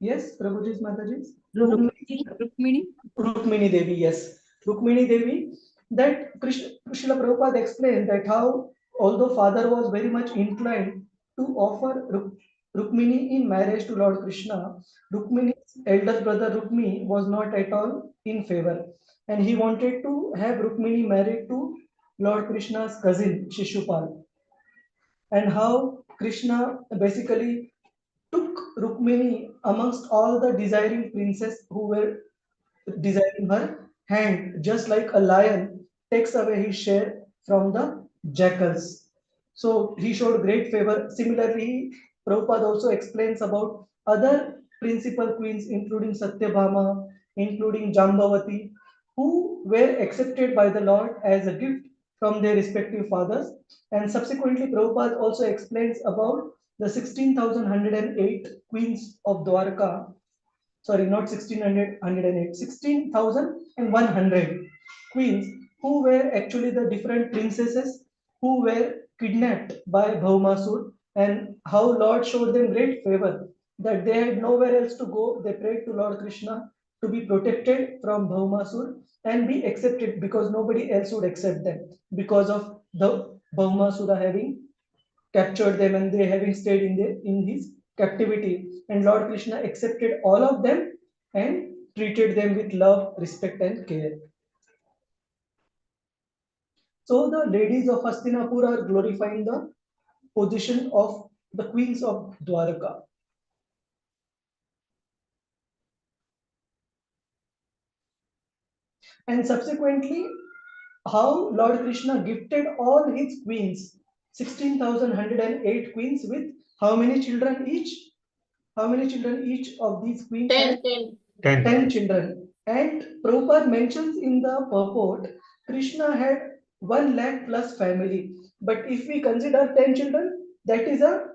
Yes, Prabhuji's Mataji's? Rukmini Devi, yes. Rukmini Devi, that Srila Prabhupada explained that how, although father was very much inclined to offer Rukmini in marriage to Lord Krishna, Rukmini's elder brother Rukmi was not at all in favor. And he wanted to have Rukmini married to Lord Krishna's cousin, Shishupal. And how Krishna basically took Rukmini amongst all the desiring princes who were desiring her hand, just like a lion takes away his share from the jackals. So he showed great favor. Similarly, Prabhupada also explains about other principal queens, including Satyabhama, including Jambavati, who were accepted by the Lord as a gift from their respective fathers. And subsequently, Prabhupada also explains about the 16,108 queens of Dwarka. Sorry, not 16,108, 16,100 queens who were actually the different princesses who were kidnapped by Bhaumasur, and how Lord showed them great favor that they had nowhere else to go. They prayed to Lord Krishna to be protected from Bhaumasur and be accepted, because nobody else would accept them because of the Bhaumasura having captured them and they having stayed in his captivity. And Lord Krishna accepted all of them and treated them with love, respect, and care. So the ladies of Hastinapur are glorifying the position of the queens of Dwaraka. And subsequently, how Lord Krishna gifted all his queens, 16,108 queens, with how many children each? How many children each of these queens had? 10 children. And Prabhupada mentions in the purport, Krishna had 1 lakh plus family. But if we consider 10 children, that is a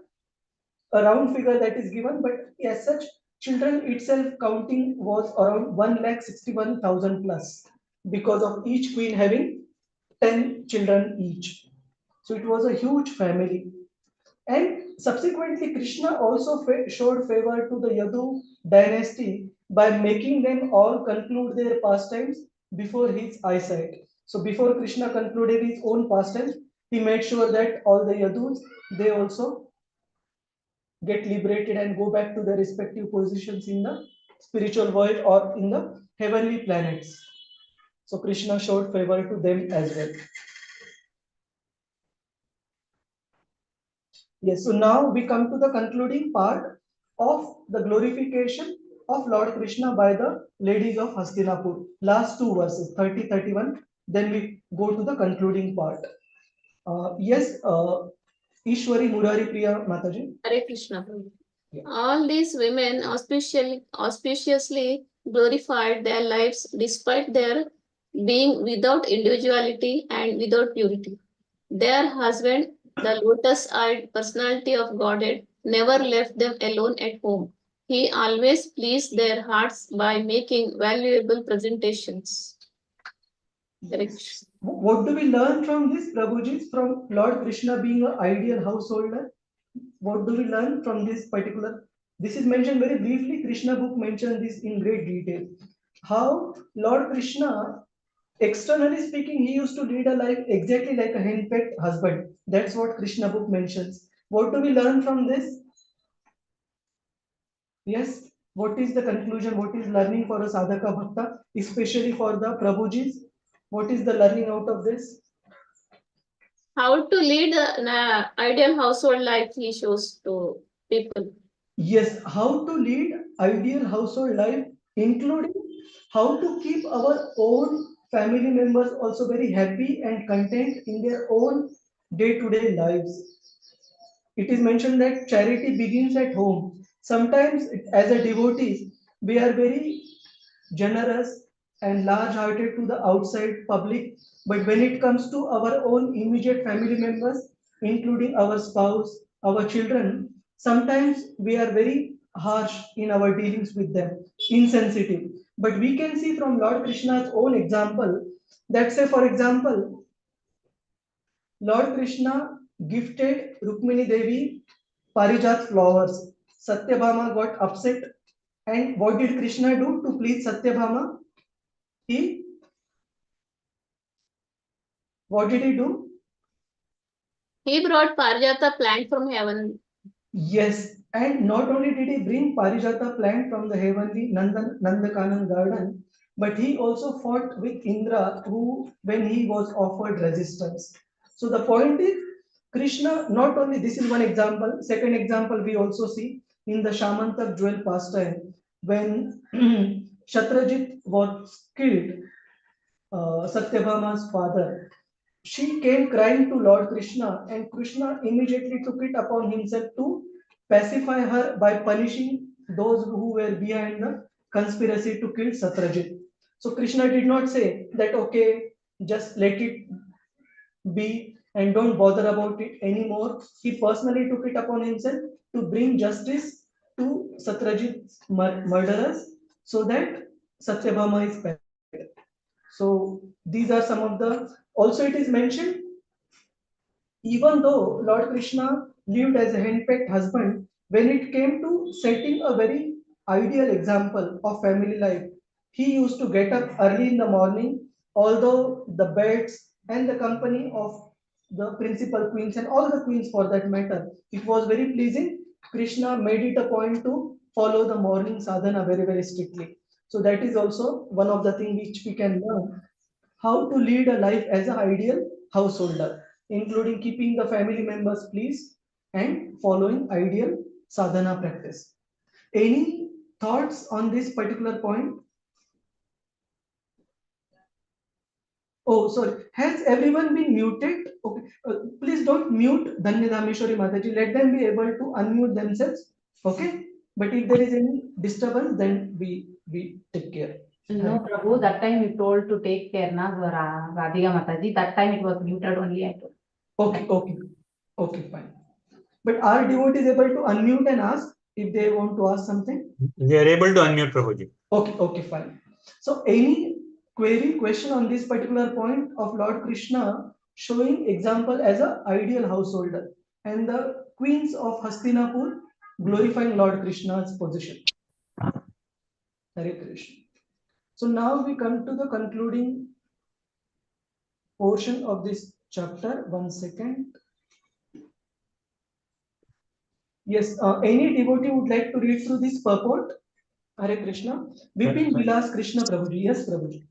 round figure that is given. But as such, children itself counting was around 1,61,000 plus, because of each queen having 10 children each. So it was a huge family. And subsequently, Krishna also showed favor to the Yadu dynasty by making them all conclude their pastimes before his eyesight. So before Krishna concluded his own pastimes, he made sure that all the Yadus, they also get liberated and go back to their respective positions in the spiritual world or in the heavenly planets. So Krishna showed favor to them as well. Yes, so now we come to the concluding part of the glorification of Lord Krishna by the ladies of Hastinapur. Last 2 verses, 30, 31. Then we go to the concluding part. Yes, Ishwari Murari Priya Mataji. Hare Krishna. All these women auspiciously glorified their lives despite their being without individuality and without purity. Their husband, the lotus-eyed personality of Godhead, never left them alone at home. He always pleased their hearts by making valuable presentations. Yes. What do we learn from this, Prabhuji, from Lord Krishna being an ideal householder? What do we learn from this particular? This is mentioned very briefly. Krishna book mentioned this in great detail. How Lord Krishna, externally speaking, he used to lead a life exactly like a henpecked husband. That's what Krishna book mentions. What do we learn from this? Yes. What is the conclusion? What is learning for a sadhaka bhakta, especially for the Prabhujis? What is the learning out of this? How to lead an ideal household life he shows to people. Yes, how to lead ideal household life, including how to keep our own family members also very happy and content in their own day-to-day lives. It is mentioned that charity begins at home. Sometimes, as a devotees, we are very generous and large-hearted to the outside public, but when it comes to our own immediate family members, including our spouse, our children, sometimes we are very harsh in our dealings with them, insensitive. But we can see from Lord Krishna's own example that, say, for example, Lord Krishna gifted Rukmini Devi Parijat flowers. Satyabhama got upset, and what did Krishna do to please Satyabhama? What did he do? He brought Parijata plant from heaven. Yes, and not only did he bring Parijata plant from the heavenly Nandakanan garden, but he also fought with Indra, who, when he was offered resistance. So the point is, Krishna, not only this is one example, second example we also see in the Shamantak jewel pastime, when Shatrajit was killed, Satyabhama's father, she came crying to Lord Krishna, and Krishna immediately took it upon himself to pacify her by punishing those who were behind the conspiracy to kill Satyajit. So Krishna did not say that, okay, just let it be and don't bother about it anymore. He personally took it upon himself to bring justice to Satyajit's murderers so that Satyabhama is spared. So these are some of the, also it is mentioned, even though Lord Krishna lived as a henpecked husband, when it came to setting a very ideal example of family life, he used to get up early in the morning, although the beds and the company of the principal queens and all the queens for that matter, it was very pleasing. Krishna made it a point to follow the morning sadhana very, very strictly. So that is also one of the things which we can learn, how to lead a life as an ideal householder, including keeping the family members pleased and following ideal sadhana practice. Any thoughts on this particular point? Oh, sorry. Has everyone been muted? Okay. Please don't mute Dhanya Dhameshwari Mataji. Let them be able to unmute themselves. Okay. But if there is any disturbance, then we take care. No, Prabhu, that time you told to take care, na, Radhika Mataji. That time it was muted only, I told. Okay, fine. But are devotees able to unmute and ask if they want to ask something? They are able to unmute, Prabhuji. Okay, fine. So any question on this particular point of Lord Krishna showing example as an ideal householder and the queens of Hastinapur glorifying Lord Krishna's position. Hare Krishna. So now we come to the concluding portion of this chapter. 1 second. Yes, any devotee would like to read through this purport? Hare Krishna. Vipin Vilas Krishna Prabhuji. Yes, Prabhuji.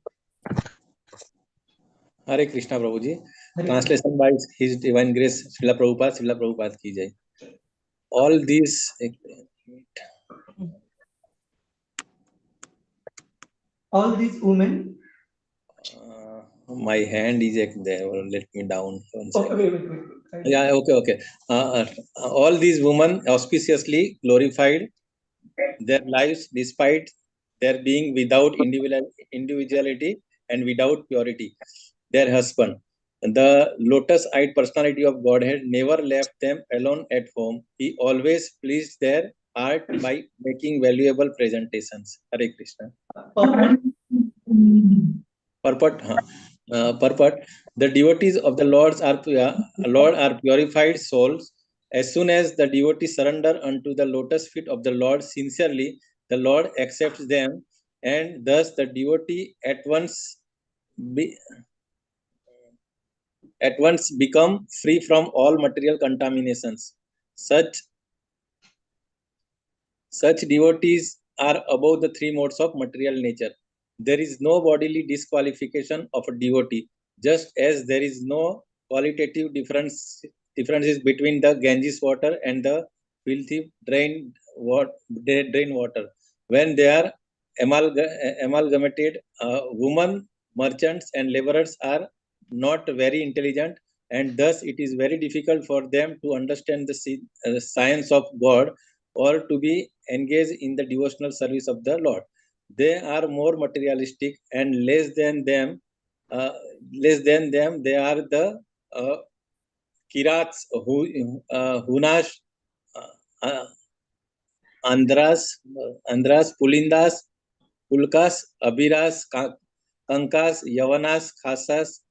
Hare Krishna Prabhuji. Hare Translation by His Divine Grace, Srila Prabhupada ki jai. All these women. My hand is there. Let me down. Okay, wait. Yeah, okay. All these women auspiciously glorified their lives despite their being without individuality and without purity. Their husband, the lotus-eyed personality of Godhead, never left them alone at home. He always pleased their heart by making valuable presentations. Hare Krishna. Purport. The devotees of the Lord are purified souls. As soon as the devotees surrender unto the lotus feet of the Lord sincerely, the Lord accepts them, and thus the devotee at once become free from all material contaminations. Such devotees are above the three modes of material nature. There is no bodily disqualification of a devotee, just as there is no qualitative differences between the Ganges water and the filthy drain water. When they are amalgamated, women, merchants, and laborers are not very intelligent, and thus it is very difficult for them to understand the science of God or to be engaged in the devotional service of the Lord. They are more materialistic and less than them. They are the Kirats, Hunash, Andras, Pulindas, Pulkas, Abiras, Kankas, Yavanas, Khasas,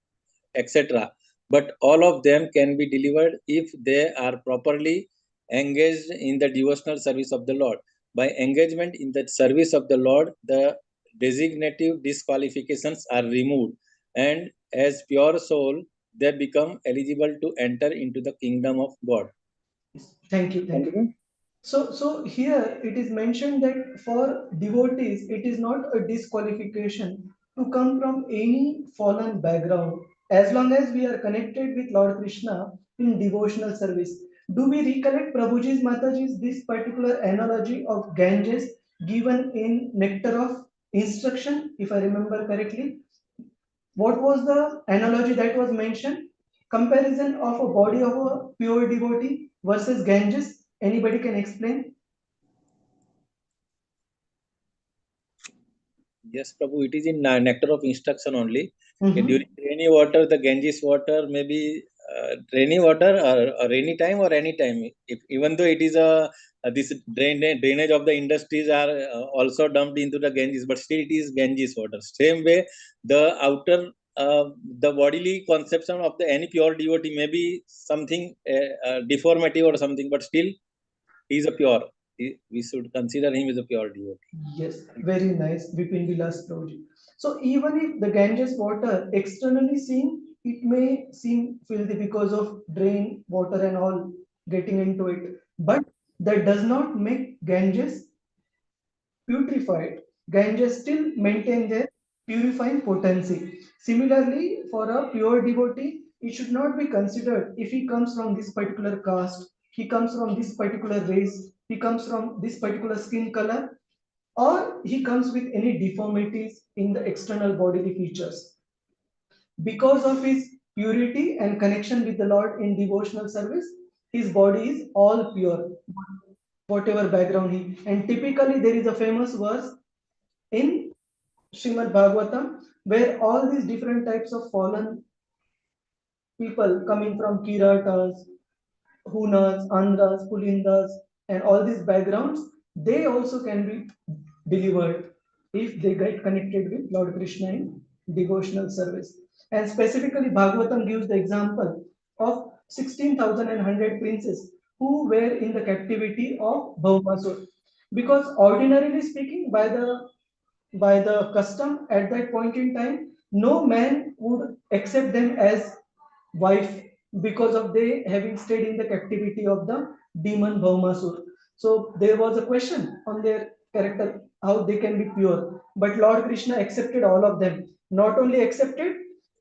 etc. But all of them can be delivered if they are properly engaged in the devotional service of the Lord. By engagement in the service of the Lord, the designative disqualifications are removed, and as pure soul, they become eligible to enter into the kingdom of God. Thank you. So here it is mentioned that for devotees, it is not a disqualification to come from any fallen background as long as we are connected with Lord Krishna in devotional service. Do we recollect Prabhuji's Mataji's this particular analogy of Ganges given in Nectar of Instruction, if I remember correctly? What was the analogy that was mentioned? Comparison of a body of a pure devotee versus Ganges. Anybody can explain? Yes, Prabhu, it is in Nectar of Instruction only. During rainy water, the Ganges water may be rainy water or rainy time or any time. If even though it is this drainage of the industries are also dumped into the Ganges, but still it is Ganges water. Same way, the outer the bodily conception of the any pure devotee may be something deformity or something, but still he is a pure. We should consider him as a pure devotee. Yes, very nice, Vipin Vilas Prabhuji. So even if the Ganges water externally seen, it may seem filthy because of drain water and all getting into it, but that does not make Ganges putrefied. Ganges still maintain their purifying potency. Similarly, for a pure devotee, it should not be considered if he comes from this particular caste, he comes from this particular race, he comes from this particular skin color, or he comes with any deformities in the external bodily features. Because of his purity and connection with the Lord in devotional service, his body is all pure, whatever background he. And typically, there is a famous verse in Srimad Bhagavatam where all these different types of fallen people coming from Kiratas, Hunas, Andhras, Pulindas, and all these backgrounds, they also can be delivered if they get connected with Lord Krishna in devotional service. And specifically, Bhagavatam gives the example of 16,100 princes who were in the captivity of Bhaumasur. Because ordinarily speaking, by the custom at that point in time, no man would accept them as wife because of they having stayed in the captivity of the demon Bhaumasur. So there was a question on their character, how they can be pure. But Lord Krishna accepted all of them. Not only accepted,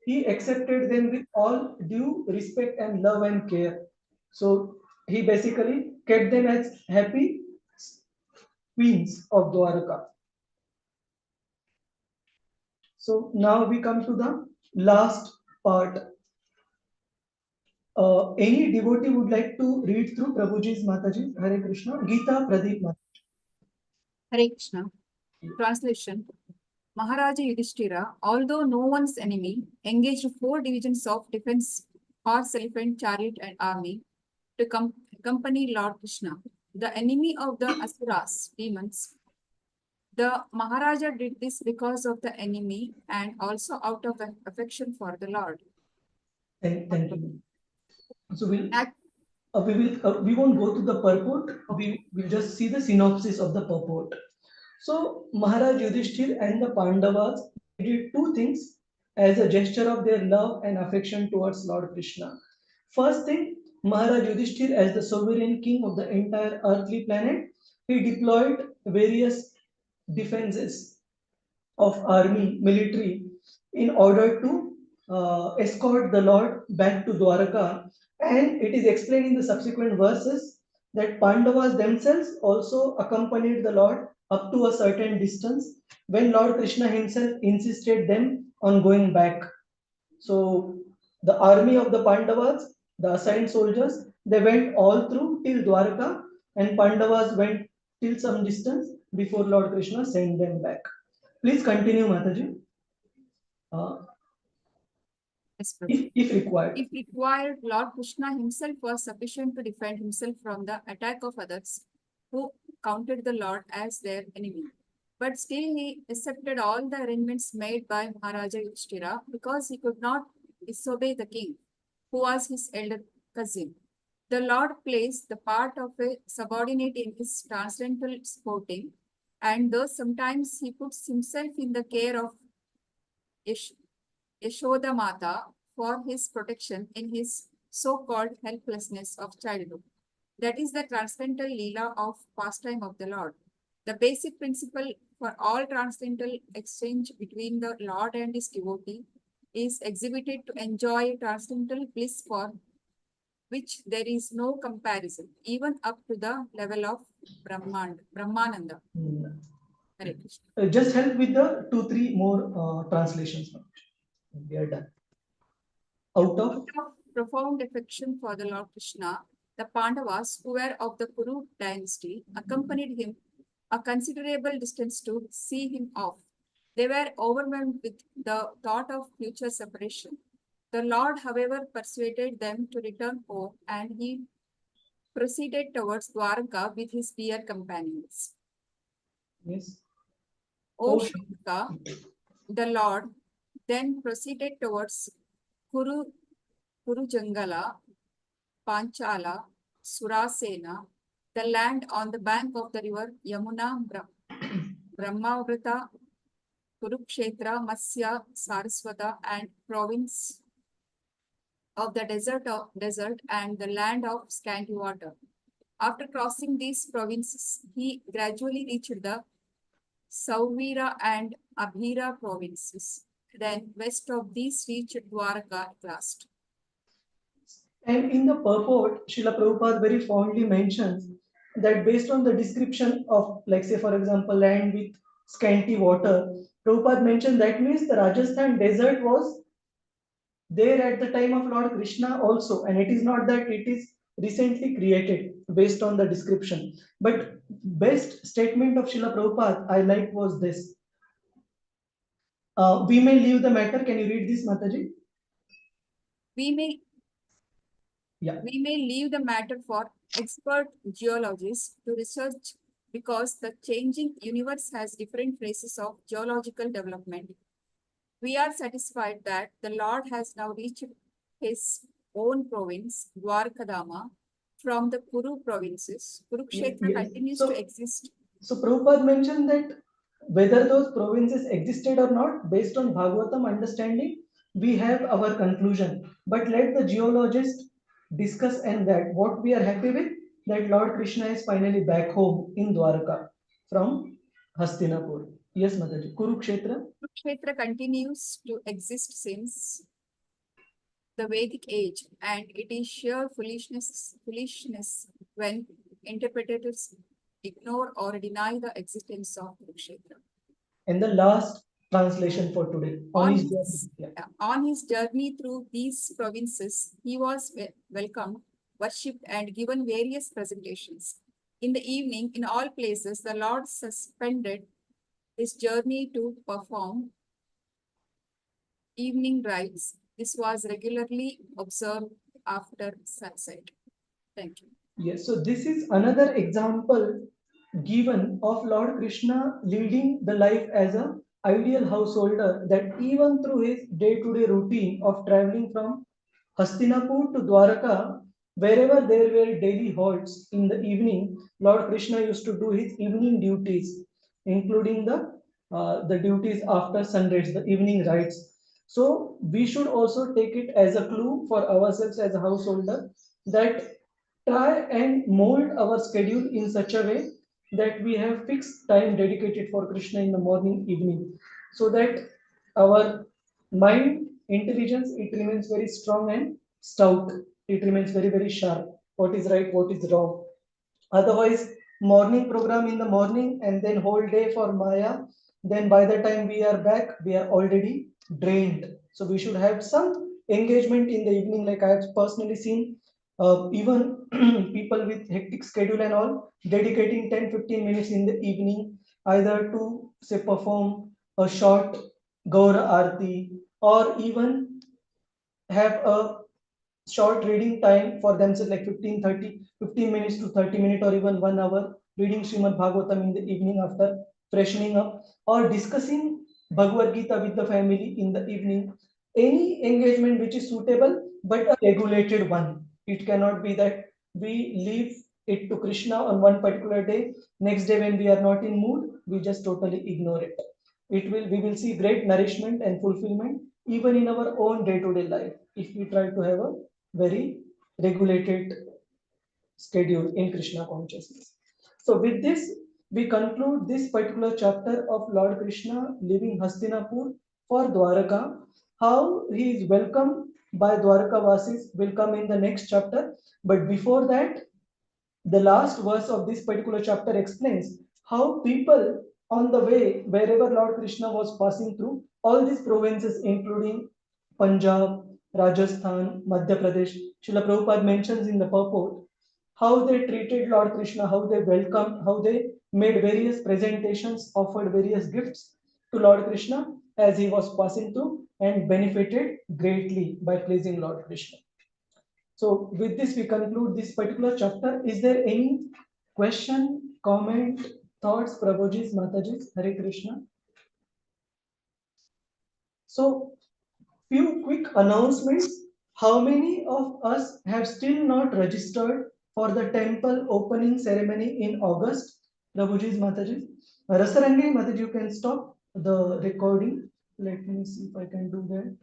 he accepted them with all due respect and love and care. So he basically kept them as happy queens of Dwaraka. So now we come to the last part. Any devotee would like to read through Prabhuji's Mataji, Hare Krishna, Gita Pradeep Mataji. Hare Krishna. Translation. Maharaja Yudhishthira, although no one's enemy, engaged 4 divisions of defense, horse, elephant, chariot, and army to accompany Lord Krishna, the enemy of the Asuras, demons. The Maharaja did this because of the enemy and also out of affection for the Lord. Thank you. So we won't go to the purport. We will just see the synopsis of the purport. So Maharaj Yudhishthir and the Pandavas did 2 things as a gesture of their love and affection towards Lord Krishna. First thing, Maharaj Yudhishthir, as the sovereign king of the entire earthly planet, he deployed various defenses of army, military, in order to escort the Lord back to Dwaraka. And it is explained in the subsequent verses that Pandavas themselves also accompanied the Lord up to a certain distance when Lord Krishna himself insisted them on going back. So the army of the Pandavas, the assigned soldiers, they went all through till Dwaraka, and Pandavas went till some distance before Lord Krishna sent them back. Please continue, Mataji. If required. If required, Lord Krishna himself was sufficient to defend himself from the attack of others who counted the Lord as their enemy. But still he accepted all the arrangements made by Maharaja Yudhishthira because he could not disobey the king, who was his elder cousin. The Lord placed the part of a subordinate in his transcendental sporting, and though sometimes he puts himself in the care of Yashoda Mata for his protection in his so-called helplessness of childhood. That is the transcendental Leela of pastime of the Lord. The basic principle for all transcendental exchange between the Lord and his devotee is exhibited to enjoy transcendental bliss for which there is no comparison, even up to the level of Brahmananda. Hare Krishna. Just help with the 2-3 more translations. We are done. Out of profound affection for the Lord Krishna, the Pandavas, who were of the Kuru dynasty, accompanied him a considerable distance to see him off. They were overwhelmed with the thought of future separation. The Lord, however, persuaded them to return home, and he proceeded towards Dwarka with his dear companions. Yes. O Shaka, the Lord then proceeded towards Kurujangala, Panchala, Surasena, the land on the bank of the river Yamuna, Brahmavrata, Kurukshetra, Matsya, Saraswata, and province of the desert and the land of scanty water. After crossing these provinces, he gradually reached the Sauvira and Abhira provinces. Then west of these reached Dwarka at last. And in the purport, Srila Prabhupada very fondly mentions that based on the description of, like say for example, land with scanty water, Prabhupada mentioned that means the Rajasthan desert was there at the time of Lord Krishna also, and it is not that it is recently created based on the description. But best statement of Srila Prabhupada I liked was this. We may leave the matter. Can you read this, Mataji? We may leave the matter for expert geologists to research because the changing universe has different phases of geological development. We are satisfied that the Lord has now reached his own province, Dwarkadama, from the Kuru provinces. Kurukshetra continues to exist. So Prabhupada mentioned that whether those provinces existed or not, based on Bhagavatam understanding, we have our conclusion. But let the geologist discuss and that what we are happy with, that Lord Krishna is finally back home in Dwarka from Hastinapur. Yes, Mataji. Kurukshetra? Kurukshetra continues to exist since the Vedic age, and it is sheer foolishness when interpreters ignore or deny the existence of Kurukshetra. And the last translation for today. On his journey through these provinces, he was welcomed, worshipped, and given various presentations. In the evening, in all places, the Lord suspended his journey to perform evening rites. This was regularly observed after sunset. Thank you. Yes, so this is another example given of Lord Krishna leading the life as an ideal householder, that even through his day-to-day routine of traveling from Hastinapur to Dwaraka, wherever there were daily halts in the evening, Lord Krishna used to do his evening duties, including the duties after sunrise, the evening rites. So we should also take it as a clue for ourselves as a householder that try and mold our schedule in such a way that we have fixed time dedicated for Krishna in the morning, evening, so that our mind intelligence, it remains very strong and stout. It remains very, very sharp. What is right, what is wrong. Otherwise, morning program in the morning and then whole day for Maya. Then by the time we are back, we are already drained. So we should have some engagement in the evening. Like I have personally seen even people with hectic schedule and all dedicating 10-15 minutes in the evening either to say perform a short Gaura Aarti or even have a short reading time for themselves, like 15 minutes to 30 minutes or even 1 hour reading Srimad Bhagavatam in the evening after freshening up, or discussing Bhagavad Gita with the family in the evening. Any engagement which is suitable but a regulated one. It cannot be that we leave it to Krishna on one particular day, next day when we are not in mood, we just totally ignore it. We will see great nourishment and fulfillment even in our own day-to-day life if we try to have a very regulated schedule in Krishna consciousness. So with this, we conclude this particular chapter of Lord Krishna leaving Hastinapur for Dwaraka. How he is welcomed by Dwaraka Vasis will come in the next chapter. But before that, the last verse of this particular chapter explains how people on the way, wherever Lord Krishna was passing through, all these provinces, including Punjab, Rajasthan, Madhya Pradesh, Srila Prabhupada mentions in the purport how they treated Lord Krishna, how they welcomed, how they made various presentations, offered various gifts to Lord Krishna. as he was passing through and benefited greatly by pleasing Lord Krishna. So with this, we conclude this particular chapter. Is there any question, comment, thoughts, Prabhuji's, Mataji's? Hare Krishna. So, few quick announcements. How many of us have still not registered for the temple opening ceremony in August? Prabhuji's, Mataji's. Rasarangi, Mataji, you can stop the recording. Let me see if I can do that.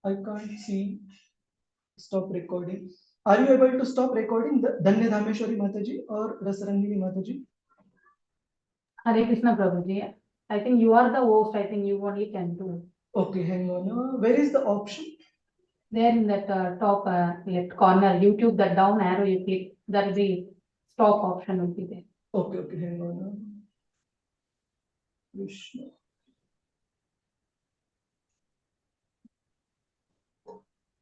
I can't see. Stop recording. Are you able to stop recording? Dhanya Dhameshwari Mataji or Rasarangi Mataji? Hare Krishna Prabhuji. I think you are the host. I think you only can do. Okay, hang on. Where is the option? There in that top left corner, YouTube, that down arrow you click, that will be stop option will be there. Okay, hang on. Krishna.